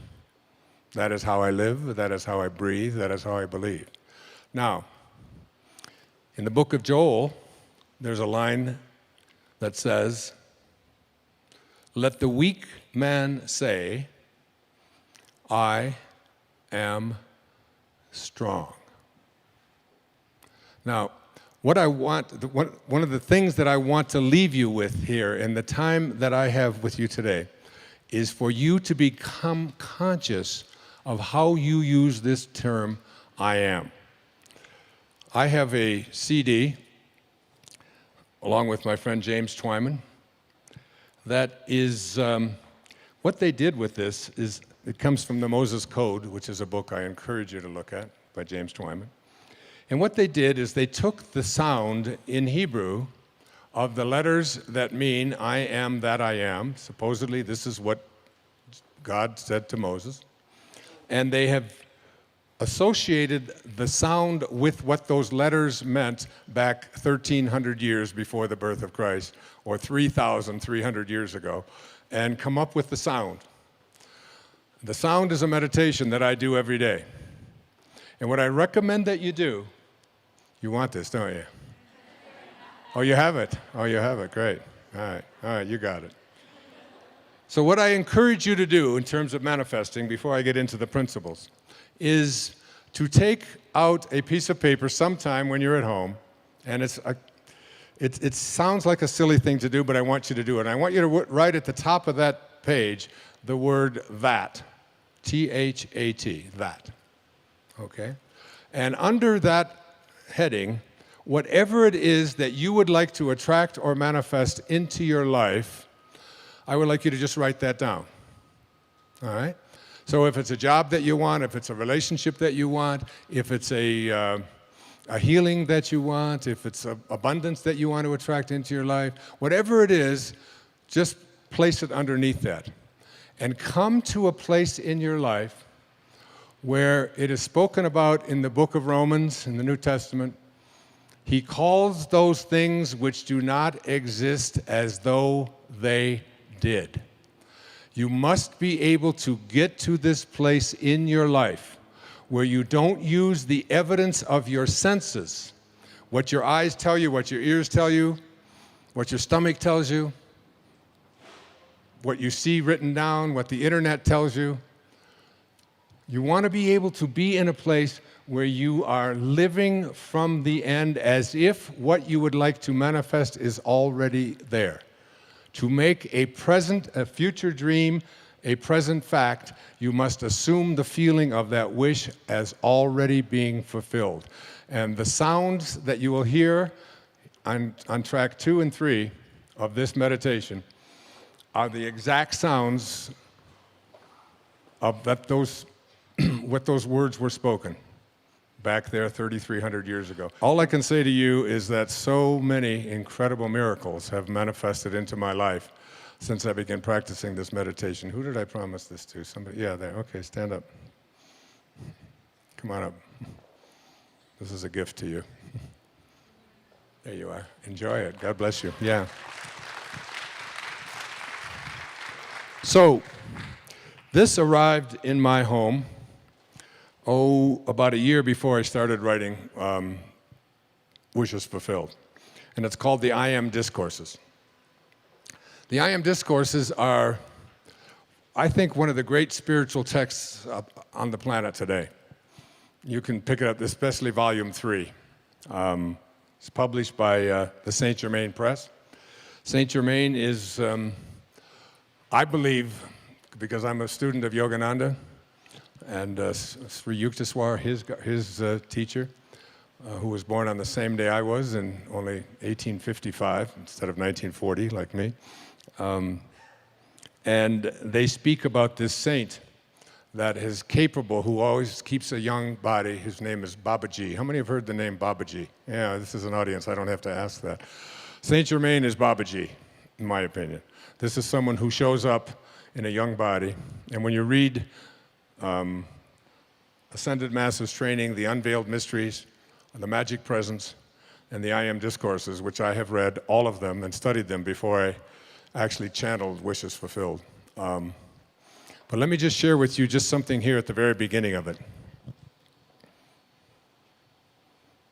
That is how I live. That is how I breathe. That is how I believe. Now, in the book of Joel, there's a line that says, "Let the weak man say, I am strong." Now, one of the things that I want to leave you with here in the time that I have with you today is for you to become conscious of how you use this term, I am. I have a CD, along with my friend James Twyman, that is, what they did with this is, it comes from the Moses Code, which is a book I encourage you to look at, by James Twyman. And what they did is they took the sound in Hebrew of the letters that mean I am that I am. Supposedly, this is what God said to Moses. And they have associated the sound with what those letters meant back 1,300 years before the birth of Christ, or 3,300 years ago, and come up with the sound. The sound is a meditation that I do every day. And what I recommend that you do, you want this, don't you? Oh, you have it? Oh, you have it, great. All right, you got it. So what I encourage you to do in terms of manifesting, before I get into the principles, is to take out a piece of paper sometime when you're at home, and it sounds like a silly thing to do, but I want you to do it. And I want you to write at the top of that page the word that, T-H-A-T, that, okay? And under that heading, whatever it is that you would like to attract or manifest into your life, I would like you to just write that down, all right? So if it's a job that you want, if it's a relationship that you want, if it's a healing that you want, if it's abundance that you want to attract into your life, whatever it is, just place it underneath that. And come to a place in your life where it is spoken about in the book of Romans, in the New Testament. He calls those things which do not exist as though they did. You must be able to get to this place in your life where you don't use the evidence of your senses, what your eyes tell you, what your ears tell you, what your stomach tells you, what you see written down, what the internet tells you. You want to be able to be in a place where you are living from the end as if what you would like to manifest is already there. To make a future dream, a present fact, you must assume the feeling of that wish as already being fulfilled. And the sounds that you will hear on track 2 and 3 of this meditation are the exact sounds of what those words were spoken back there 3,300 years ago. All I can say to you is that so many incredible miracles have manifested into my life since I began practicing this meditation. Who did I promise this to? Somebody? Yeah, there. Okay, stand up. Come on up. This is a gift to you. There you are. Enjoy it. God bless you. Yeah. So, this arrived in my home about a year before I started writing Wishes Fulfilled. And it's called the I Am Discourses. The I Am Discourses are, I think, one of the great spiritual texts on the planet today. You can pick it up, especially Volume 3. It's published by the Saint Germain Press. Saint Germain is, I believe, because I'm a student of Yogananda, and Sri Yukteswar, his teacher, who was born on the same day I was in only 1855 instead of 1940, like me. And they speak about this saint that is capable, who always keeps a young body. His name is Babaji. How many have heard the name Babaji? Yeah, this is an audience. I don't have to ask that. Saint Germain is Babaji, in my opinion. This is someone who shows up in a young body. And when you read Ascended Masters Training, The Unveiled Mysteries, The Magic Presence, and the I Am discourses, which I have read all of them and studied them before I actually channeled Wishes Fulfilled. But let me just share with you just something here at the very beginning of it.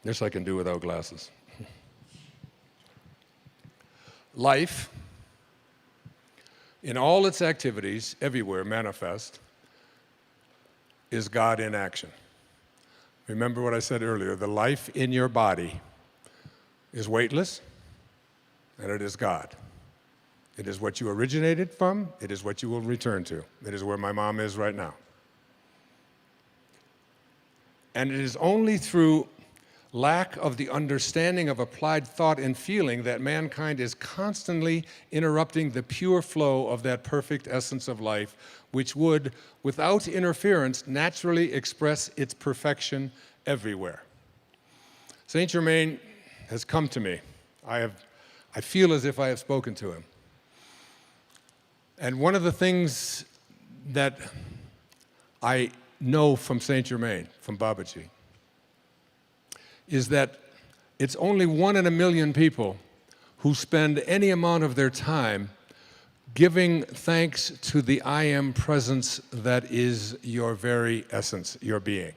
This I can do without glasses. Life, in all its activities, everywhere manifest, is God in action. Remember what I said earlier, the life in your body is weightless, and it is God. It is what you originated from, it is what you will return to. It is where my mom is right now. And it is only through lack of the understanding of applied thought and feeling that mankind is constantly interrupting the pure flow of that perfect essence of life, which would, without interference, naturally express its perfection everywhere. Saint Germain has come to me. I feel as if I have spoken to him. And one of the things that I know from Saint Germain, from Babaji, is that it's only 1 in a million people who spend any amount of their time giving thanks to the I Am presence that is your very essence, your being.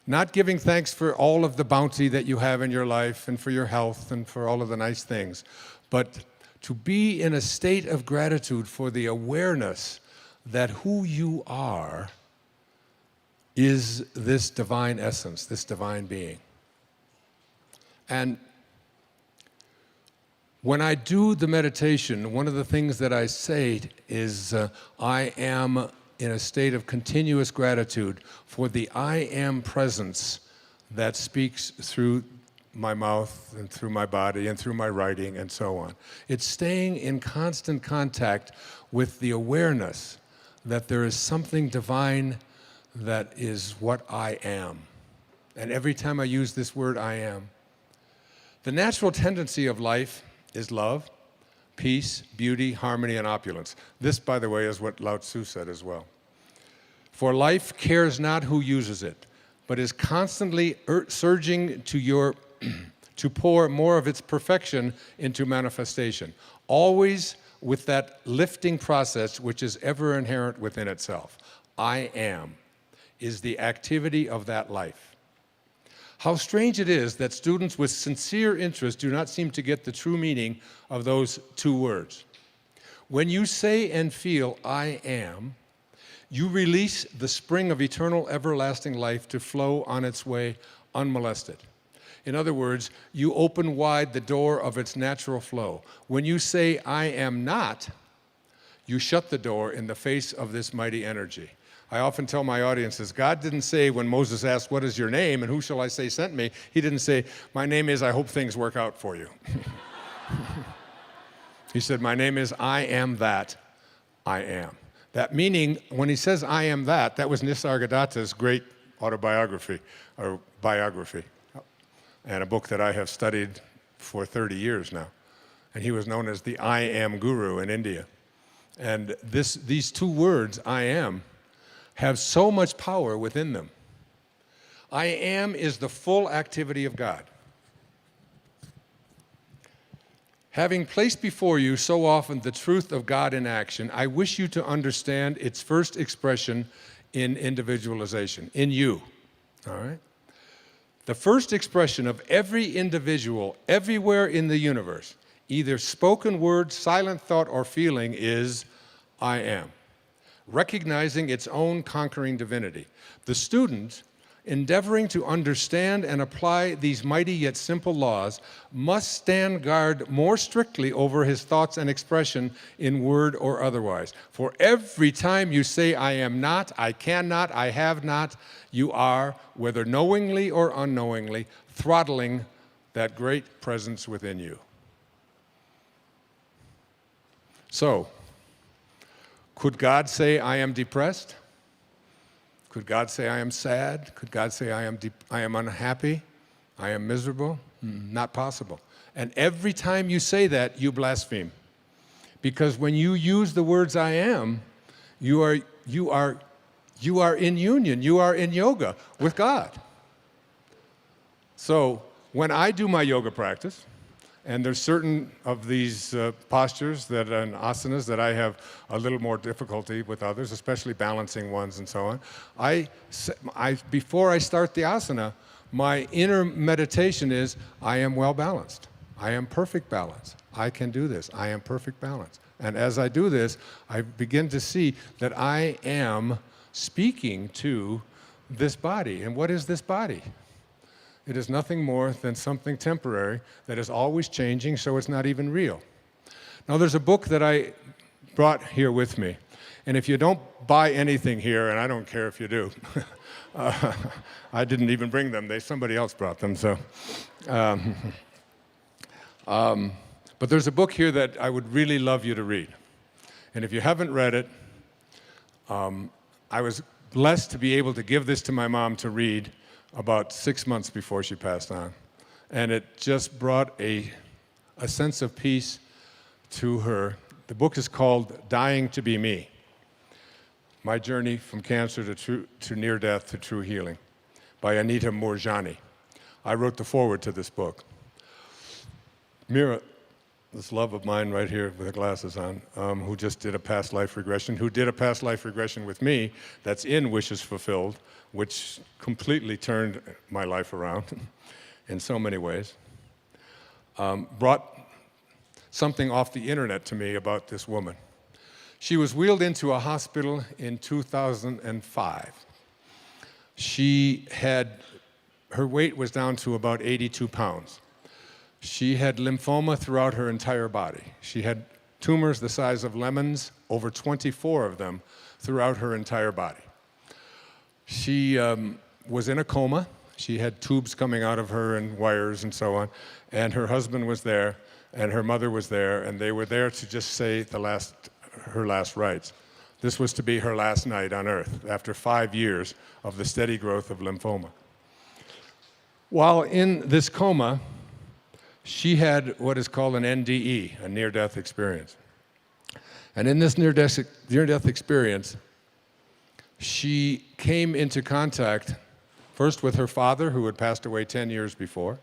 Not giving thanks for all of the bounty that you have in your life and for your health and for all of the nice things, but to be in a state of gratitude for the awareness that who you are is this divine essence, this divine being. And when I do the meditation, one of the things that I say is I am in a state of continuous gratitude for the I Am presence that speaks through my mouth and through my body and through my writing and so on. It's staying in constant contact with the awareness that there is something divine that is what I am. And every time I use this word, I am. The natural tendency of life is love, peace, beauty, harmony, and opulence. This, by the way, is what Lao Tzu said as well. For life cares not who uses it, but is constantly surging to pour more of its perfection into manifestation, always with that lifting process which is ever inherent within itself. I am is the activity of that life. How strange it is that students with sincere interest do not seem to get the true meaning of those two words. When you say and feel, I am, you release the spring of eternal, everlasting life to flow on its way unmolested. In other words, you open wide the door of its natural flow. When you say, I am not, you shut the door in the face of this mighty energy. I often tell my audiences, God didn't say when Moses asked, what is your name and who shall I say sent me? He didn't say, my name is I hope things work out for you. He said, my name is I am that I am. That meaning, when he says I am that, that was Nisargadatta's great autobiography, or biography, and a book that I have studied for 30 years now. And he was known as the I Am Guru in India. And these two words, I am, have so much power within them. I am is the full activity of God. Having placed before you so often the truth of God in action, I wish you to understand its first expression in individualization, in you, all right? The first expression of every individual everywhere in the universe, either spoken word, silent thought, or feeling, is I am, recognizing its own conquering divinity. The student, endeavoring to understand and apply these mighty yet simple laws, must stand guard more strictly over his thoughts and expression in word or otherwise. For every time you say, I am not, I cannot, I have not, you are, whether knowingly or unknowingly, throttling that great presence within you. So, could God say, I am depressed? Could God say, I am sad? Could God say, I am unhappy? I am miserable? Not possible. And every time you say that, you blaspheme. Because when you use the words I am, you are in union, you are in yoga with God. So when I do my yoga practice, and there's certain of these postures that and asanas that I have a little more difficulty with others, especially balancing ones and so on. Before I start the asana, my inner meditation is, I am well balanced. I am perfect balance. I can do this. I am perfect balance. And as I do this, I begin to see that I am speaking to this body. And what is this body? It is nothing more than something temporary that is always changing, so it's not even real. Now, there's a book that I brought here with me. And if you don't buy anything here, and I don't care if you do, I didn't even bring them. Somebody else brought them. So, but there's a book here that I would really love you to read. And if you haven't read it, I was blessed to be able to give this to my mom to read about 6 months before she passed on. And it just brought a sense of peace to her. The book is called Dying to Be Me: My Journey from Cancer to Near Death to True Healing, by Anita Moorjani. I wrote the foreword to this book. Mira, this love of mine right here with the glasses on, who just did a past life regression, who did a past life regression with me that's in Wishes Fulfilled, which completely turned my life around in so many ways, brought something off the internet to me about this woman. She was wheeled into a hospital in 2005. Her weight was down to about 82 pounds. She had lymphoma throughout her entire body. She had tumors the size of lemons, over 24 of them, throughout her entire body. She was in a coma. She had tubes coming out of her and wires and so on. And her husband was there, and her mother was there, and they were there to just say her last rites. This was to be her last night on earth after 5 years of the steady growth of lymphoma. While in this coma, she had what is called an NDE, a near-death experience. And in this near-death experience, she came into contact first with her father, who had passed away 10 years before,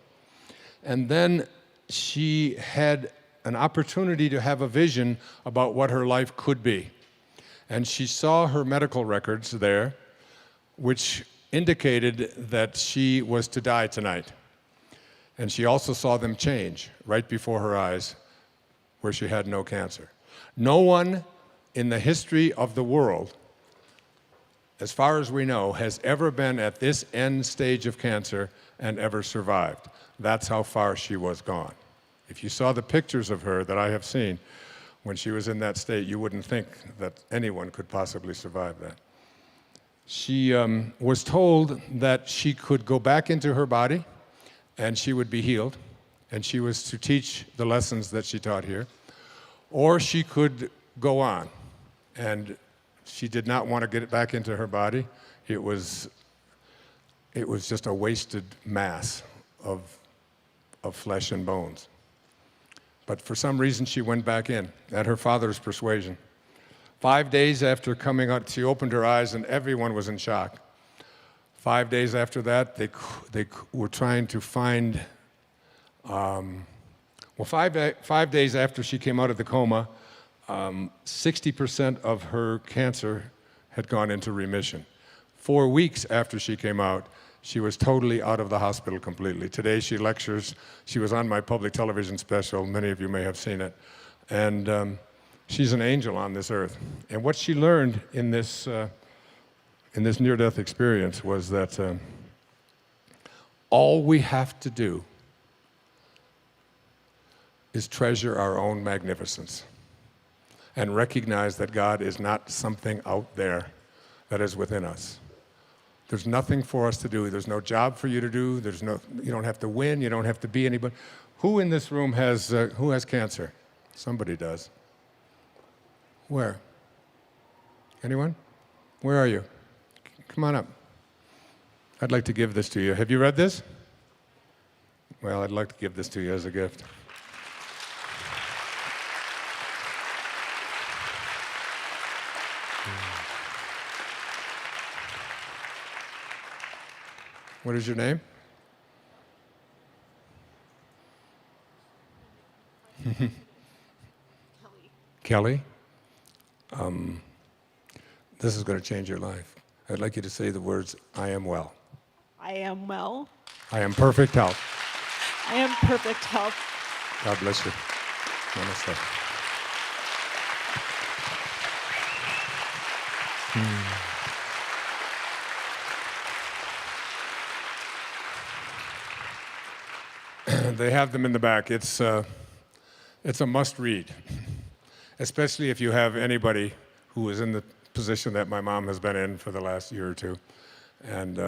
and then she had an opportunity to have a vision about what her life could be. And she saw her medical records there, which indicated that she was to die tonight. And she also saw them change right before her eyes, where she had no cancer. No one in the history of the world, as far as we know, has ever been at this end stage of cancer and ever survived. That's how far she was gone. If you saw the pictures of her that I have seen when she was in that state, you wouldn't think that anyone could possibly survive that. She was told that she could go back into her body and she would be healed, and she was to teach the lessons that she taught here, or she could go on. And she did not want to get back into her body. It was just a wasted mass of flesh and bones. But for some reason, she went back in at her father's persuasion. 5 days after coming out, she opened her eyes, and everyone was in shock. 5 days after that, they were trying to find, 5 days after she came out of the coma, 60% of her cancer had gone into remission. 4 weeks after she came out, she was totally out of the hospital completely. Today she lectures. She was on my public television special. Many of you may have seen it. And she's an angel on this earth. And what she learned in this near-death experience was that all we have to do is treasure our own magnificence and recognize that God is not something out there that is within us. There's nothing for us to do. There's no job for you to do. You don't have to win. You don't have to be anybody. Who in this room has cancer? Somebody does. Where? Anyone? Where are you? Come on up. I'd like to give this to you. Have you read this? Well, I'd like to give this to you as a gift. What is your name? Kelly, this is going to change your life. I'd like you to say the words, I am well. I am well. I am perfect health. I am perfect health. God bless you. Namaste. They have them in the back. It's a must read, especially if you have anybody who is in the position that my mom has been in for the last year or two, and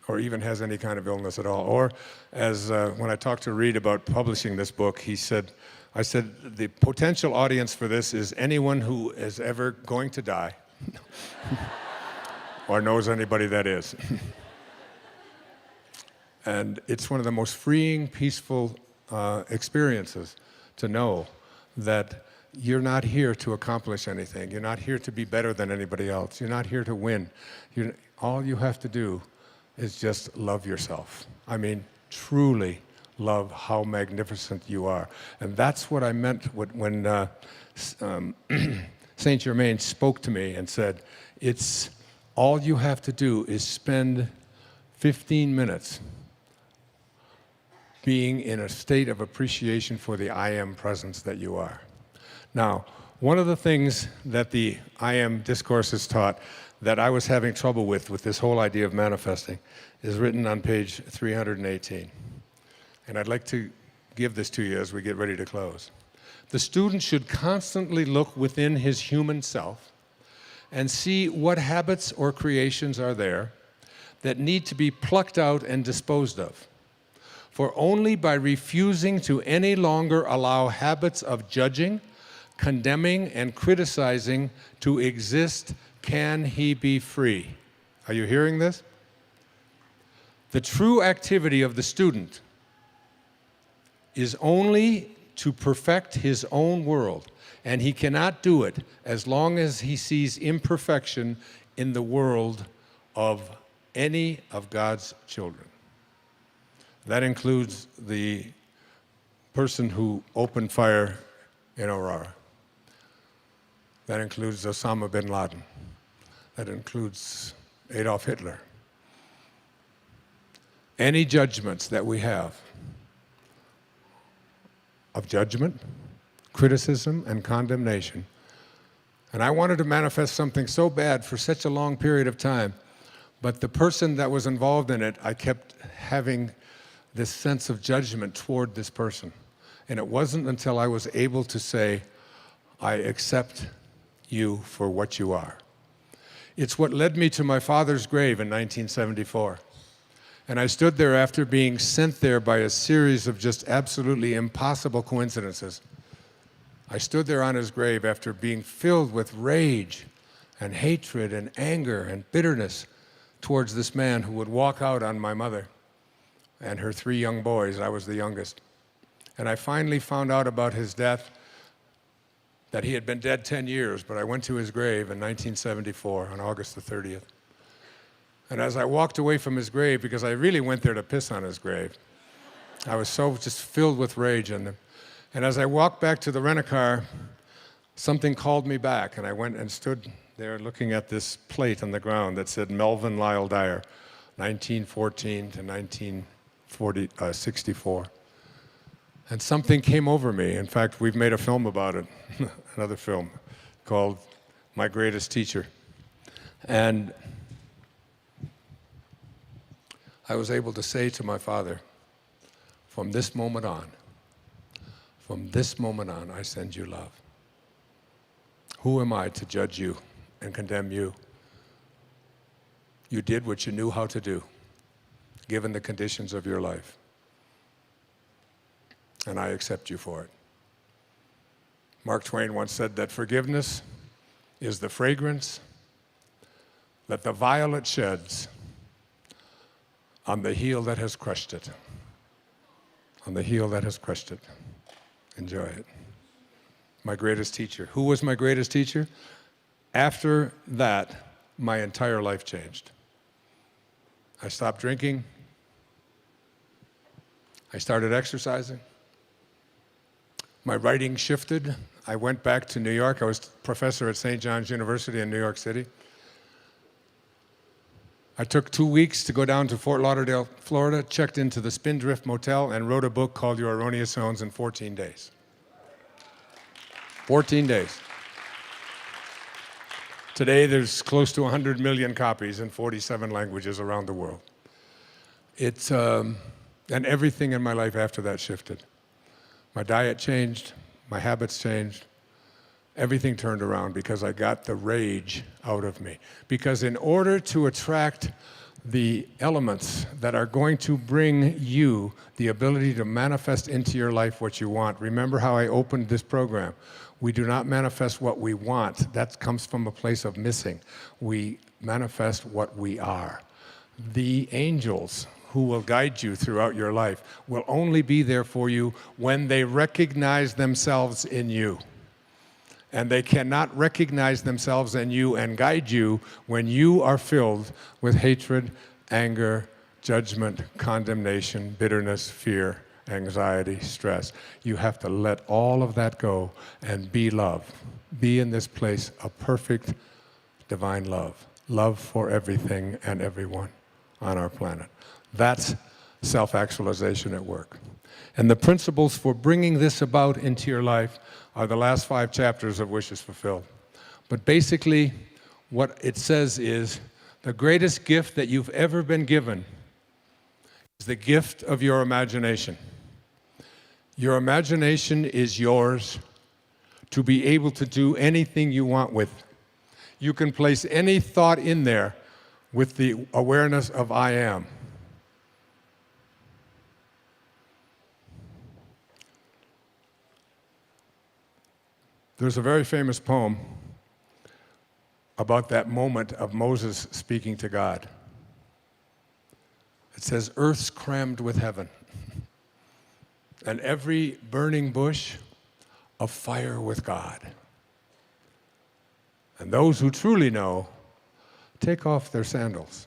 or even has any kind of illness at all. Or as when I talked to Reed about publishing this book, I said, the potential audience for this is anyone who is ever going to die or knows anybody that is. And it's one of the most freeing, peaceful experiences to know that you're not here to accomplish anything. You're not here to be better than anybody else. You're not here to win. All you have to do is just love yourself. I mean, truly love how magnificent you are. And that's what I meant when Saint Germain spoke to me and said, it's all you have to do is spend 15 minutes being in a state of appreciation for the I am presence that you are. Now, one of the things that the I am discourse has taught that I was having trouble with this whole idea of manifesting is written on page 318. And I'd like to give this to you as we get ready to close. The student should constantly look within his human self and see what habits or creations are there that need to be plucked out and disposed of. For only by refusing to any longer allow habits of judging, condemning, and criticizing to exist can he be free. Are you hearing this? The true activity of the student is only to perfect his own world, and he cannot do it as long as he sees imperfection in the world of any of God's children. That includes the person who opened fire in Aurora. That includes Osama bin Laden. That includes Adolf Hitler. Any judgments that we have of judgment, criticism, and condemnation. And I wanted to manifest something so bad for such a long period of time, but the person that was involved in it, I kept having this sense of judgment toward this person. And it wasn't until I was able to say, I accept you for what you are. It's what led me to my father's grave in 1974. And I stood there after being sent there by a series of just absolutely impossible coincidences. I stood there on his grave after being filled with rage and hatred and anger and bitterness towards this man who would walk out on my mother and her 3 young boys. I was the youngest. And I finally found out about his death, that he had been dead 10 years, but I went to his grave in 1974 on August the 30th. And as I walked away from his grave, because I really went there to piss on his grave, I was so just filled with rage in him. And as I walked back to the rent-a-car, something called me back, and I went and stood there looking at this plate on the ground that said Melvin Lyle Dyer, 1914 to 1964. And something came over me. In fact, we've made a film about it, another film called My Greatest Teacher. And I was able to say to my father, from this moment on, I send you love. Who am I to judge you and condemn you? You did what you knew how to do, given the conditions of your life. And I accept you for it. Mark Twain once said that forgiveness is the fragrance that the violet sheds on the heel that has crushed it. On the heel that has crushed it. Enjoy it. My greatest teacher. Who was my greatest teacher? After that, my entire life changed. I stopped drinking. I started exercising. My writing shifted. I went back to New York. I was professor at St. John's University in New York City. I took 2 weeks to go down to Fort Lauderdale, Florida, checked into the Spindrift Motel, and wrote a book called Your Erroneous Zones in 14 days. 14 days. Today, there's close to 100 million copies in 47 languages around the world. And everything in my life after that shifted. My diet changed, my habits changed, everything turned around because I got the rage out of me. Because in order to attract the elements that are going to bring you the ability to manifest into your life what you want, remember how I opened this program. We do not manifest what we want. That comes from a place of missing. We manifest what we are. The angels who will guide you throughout your life will only be there for you when they recognize themselves in you. And they cannot recognize themselves in you and guide you when you are filled with hatred, anger, judgment, condemnation, bitterness, fear, anxiety, stress. You have to let all of that go and be love. Be in this place of perfect divine love. Love for everything and everyone on our planet. That's self-actualization at work. And the principles for bringing this about into your life are the last 5 chapters of Wishes Fulfilled. But basically, what it says is, the greatest gift that you've ever been given is the gift of your imagination. Your imagination is yours to be able to do anything you want with. You can place any thought in there with the awareness of I am. There's a very famous poem about that moment of Moses speaking to God. It says, earth's crammed with heaven, and every burning bush afire with God. And those who truly know take off their sandals,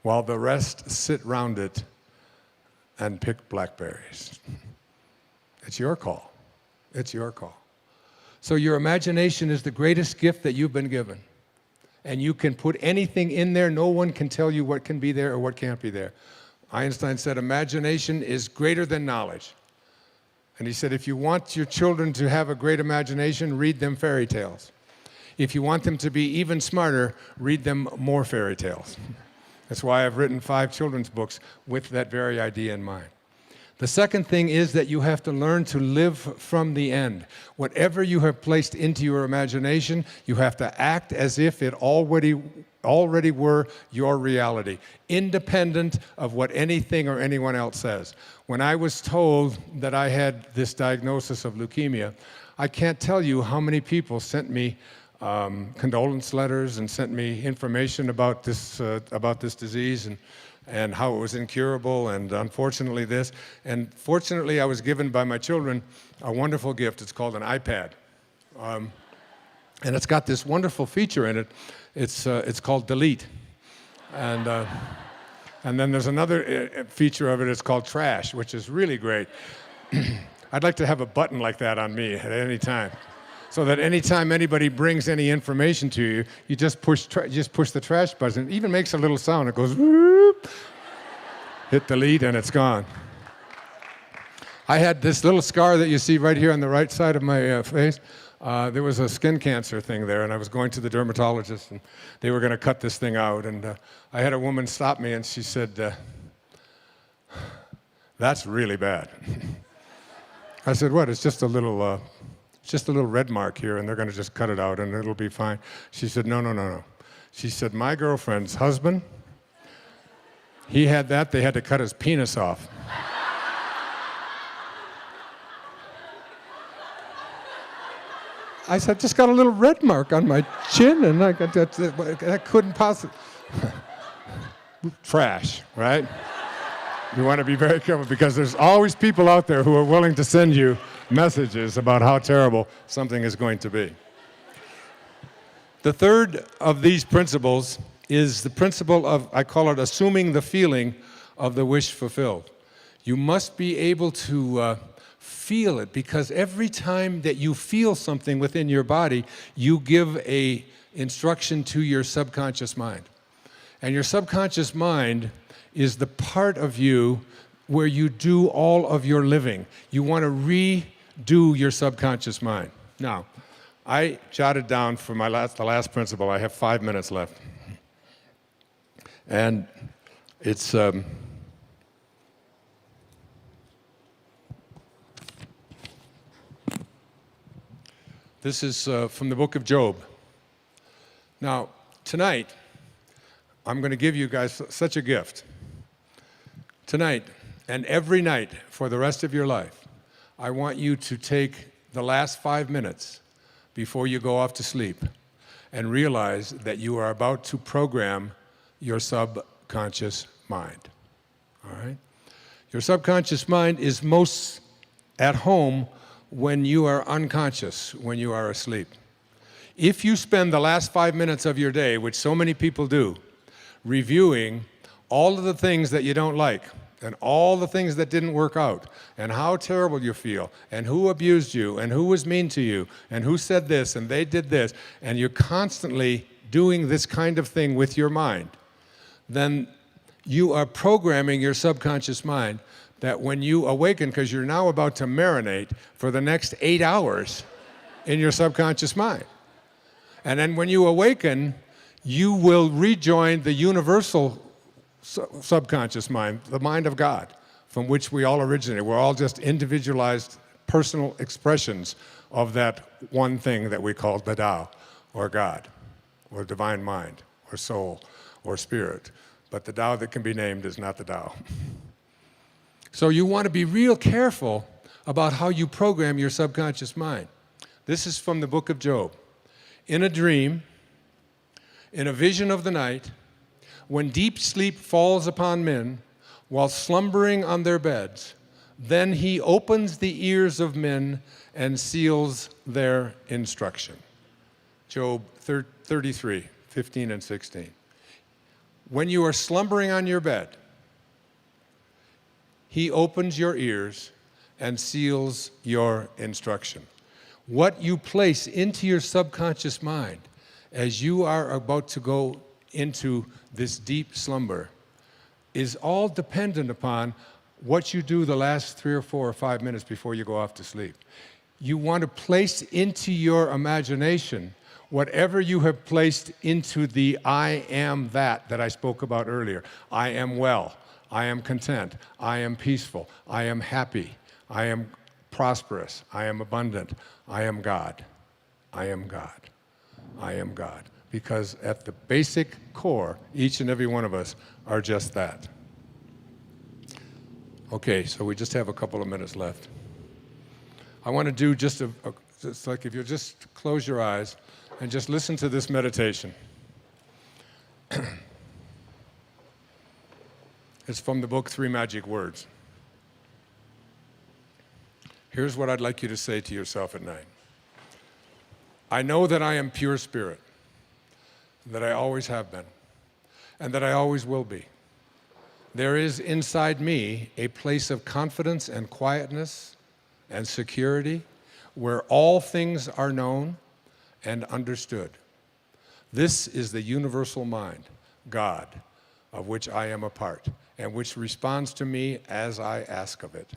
while the rest sit round it and pick blackberries. It's your call. It's your call. So your imagination is the greatest gift that you've been given. And you can put anything in there. No one can tell you what can be there or what can't be there. Einstein said, imagination is greater than knowledge. And he said, if you want your children to have a great imagination, read them fairy tales. If you want them to be even smarter, read them more fairy tales. That's why I've written 5 children's books with that very idea in mind. The second thing is that you have to learn to live from the end. Whatever you have placed into your imagination, you have to act as if it already were your reality, independent of what anything or anyone else says. When I was told that I had this diagnosis of leukemia, I can't tell you how many people sent me condolence letters and sent me information about this disease and how it was incurable, and unfortunately this. And fortunately, I was given by my children a wonderful gift. It's called an iPad. And it's got this wonderful feature in it. It's called Delete. And then there's another feature of it. It's called Trash, which is really great. I'd like to have a button like that on me at any time, so that anytime anybody brings any information to you, you just push the trash button. It even makes a little sound. It goes, whoop, hit delete, and it's gone. I had this little scar that you see right here on the right side of my face. There was a skin cancer thing there, and I was going to the dermatologist, and they were going to cut this thing out. And I had a woman stop me, and she said, that's really bad. I said, what? It's just a little red mark here, and they're going to just cut it out, and it'll be fine. She said, no. She said, my girlfriend's husband, he had that. They had to cut his penis off. I said, just got a little red mark on my chin, and that couldn't possibly. Trash, right? You want to be very careful, because there's always people out there who are willing to send you messages about how terrible something is going to be. The third of these principles is the principle of, I call it, assuming the feeling of the wish fulfilled. You must be able to Feel it, because every time that you feel something within your body, you give a instruction to your subconscious mind. And your subconscious mind is the part of you where you do all of your living. You want to redo your subconscious mind. Now, I jotted down for the last principle. I have 5 minutes left. And it's this is from the book of Job. Now, tonight, I'm going to give you guys such a gift. Tonight, and every night for the rest of your life, I want you to take the last 5 minutes before you go off to sleep and realize that you are about to program your subconscious mind. All right? Your subconscious mind is most at home when you are unconscious, when you are asleep. If you spend the last 5 minutes of your day, which so many people do, reviewing all of the things that you don't like, and all the things that didn't work out, and how terrible you feel, and who abused you, and who was mean to you, and who said this, and they did this, and you're constantly doing this kind of thing with your mind, then you are programming your subconscious mind that when you awaken, because you're now about to marinate for the next 8 hours in your subconscious mind. And then when you awaken, you will rejoin the universal subconscious mind, the mind of God, from which we all originated. We're all just individualized personal expressions of that one thing that we call the Tao, or God, or divine mind, or soul, or spirit. But the Tao that can be named is not the Tao. So you want to be real careful about how you program your subconscious mind. This is from the book of Job. In a dream, in a vision of the night, when deep sleep falls upon men while slumbering on their beds, then he opens the ears of men and seals their instruction. Job 33, 15 and 16. When you are slumbering on your bed, he opens your ears and seals your instruction. What you place into your subconscious mind as you are about to go into this deep slumber is all dependent upon what you do the last 3 or 4 or 5 minutes before you go off to sleep. You want to place into your imagination whatever you have placed into the I am that I spoke about earlier. I am well. I am content. I am peaceful. I am happy. I am prosperous. I am abundant. I am God. I am God. I am God. Because at the basic core, each and every one of us are just that. Okay, so we just have a couple of minutes left. I want to do just like if you just close your eyes and just listen to this meditation. It's from the book, 3 Magic Words. Here's what I'd like you to say to yourself at night. I know that I am pure spirit, that I always have been, and that I always will be. There is inside me a place of confidence and quietness and security where all things are known and understood. This is the universal mind, God, of which I am a part, and which responds to me as I ask of it.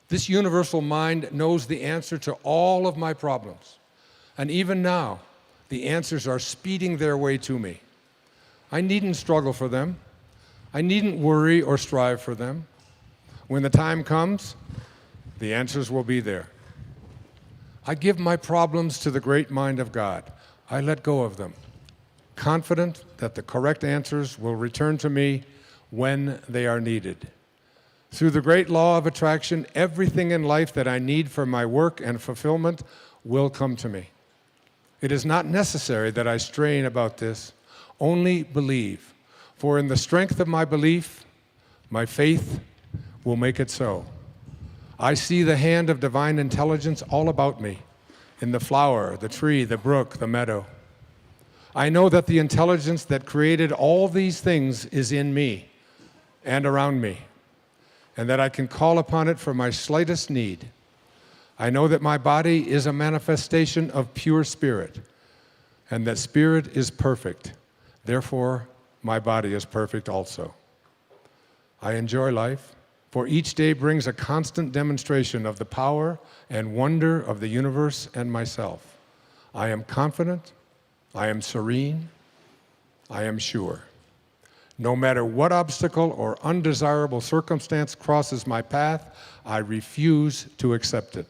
This universal mind knows the answer to all of my problems. And even now, the answers are speeding their way to me. I needn't struggle for them. I needn't worry or strive for them. When the time comes, the answers will be there. I give my problems to the great mind of God. I let go of them, confident that the correct answers will return to me when they are needed. Through the great law of attraction, everything in life that I need for my work and fulfillment will come to me. It is not necessary that I strain about this, only believe. For in the strength of my belief, my faith will make it so. I see the hand of divine intelligence all about me, in the flower, the tree, the brook, the meadow. I know that the intelligence that created all these things is in me and around me. and that I can call upon it for my slightest need. I know that my body is a manifestation of pure spirit, and that spirit is perfect. Therefore, my body is perfect also. I enjoy life, for each day brings a constant demonstration of the power and wonder of the universe and myself. I am confident, I am serene, I am sure. No matter what obstacle or undesirable circumstance crosses my path, I refuse to accept it,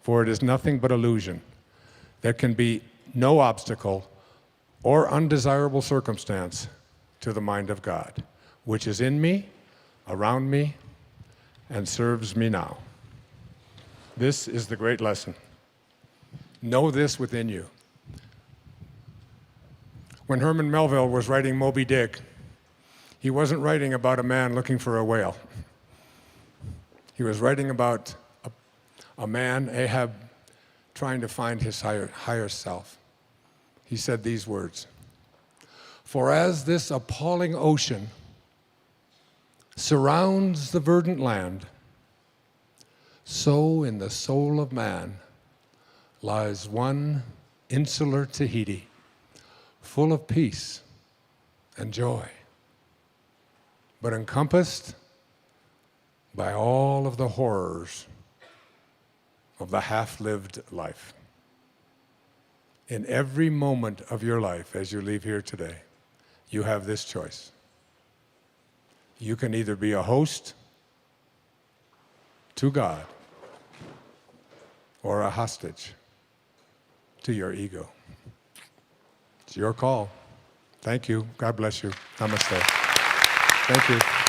for it is nothing but illusion. There can be no obstacle or undesirable circumstance to the mind of God, which is in me, around me, and serves me now. This is the great lesson. Know this within you. When Herman Melville was writing Moby Dick, he wasn't writing about a man looking for a whale. He was writing about a man, Ahab, trying to find his higher self. He said these words, "For as this appalling ocean surrounds the verdant land, so in the soul of man lies one insular Tahiti, full of peace and joy, but encompassed by all of the horrors of the half-lived life." In every moment of your life as you leave here today, you have this choice. You can either be a host to God or a hostage to your ego. It's your call. Thank you. God bless you. Namaste. Thank you.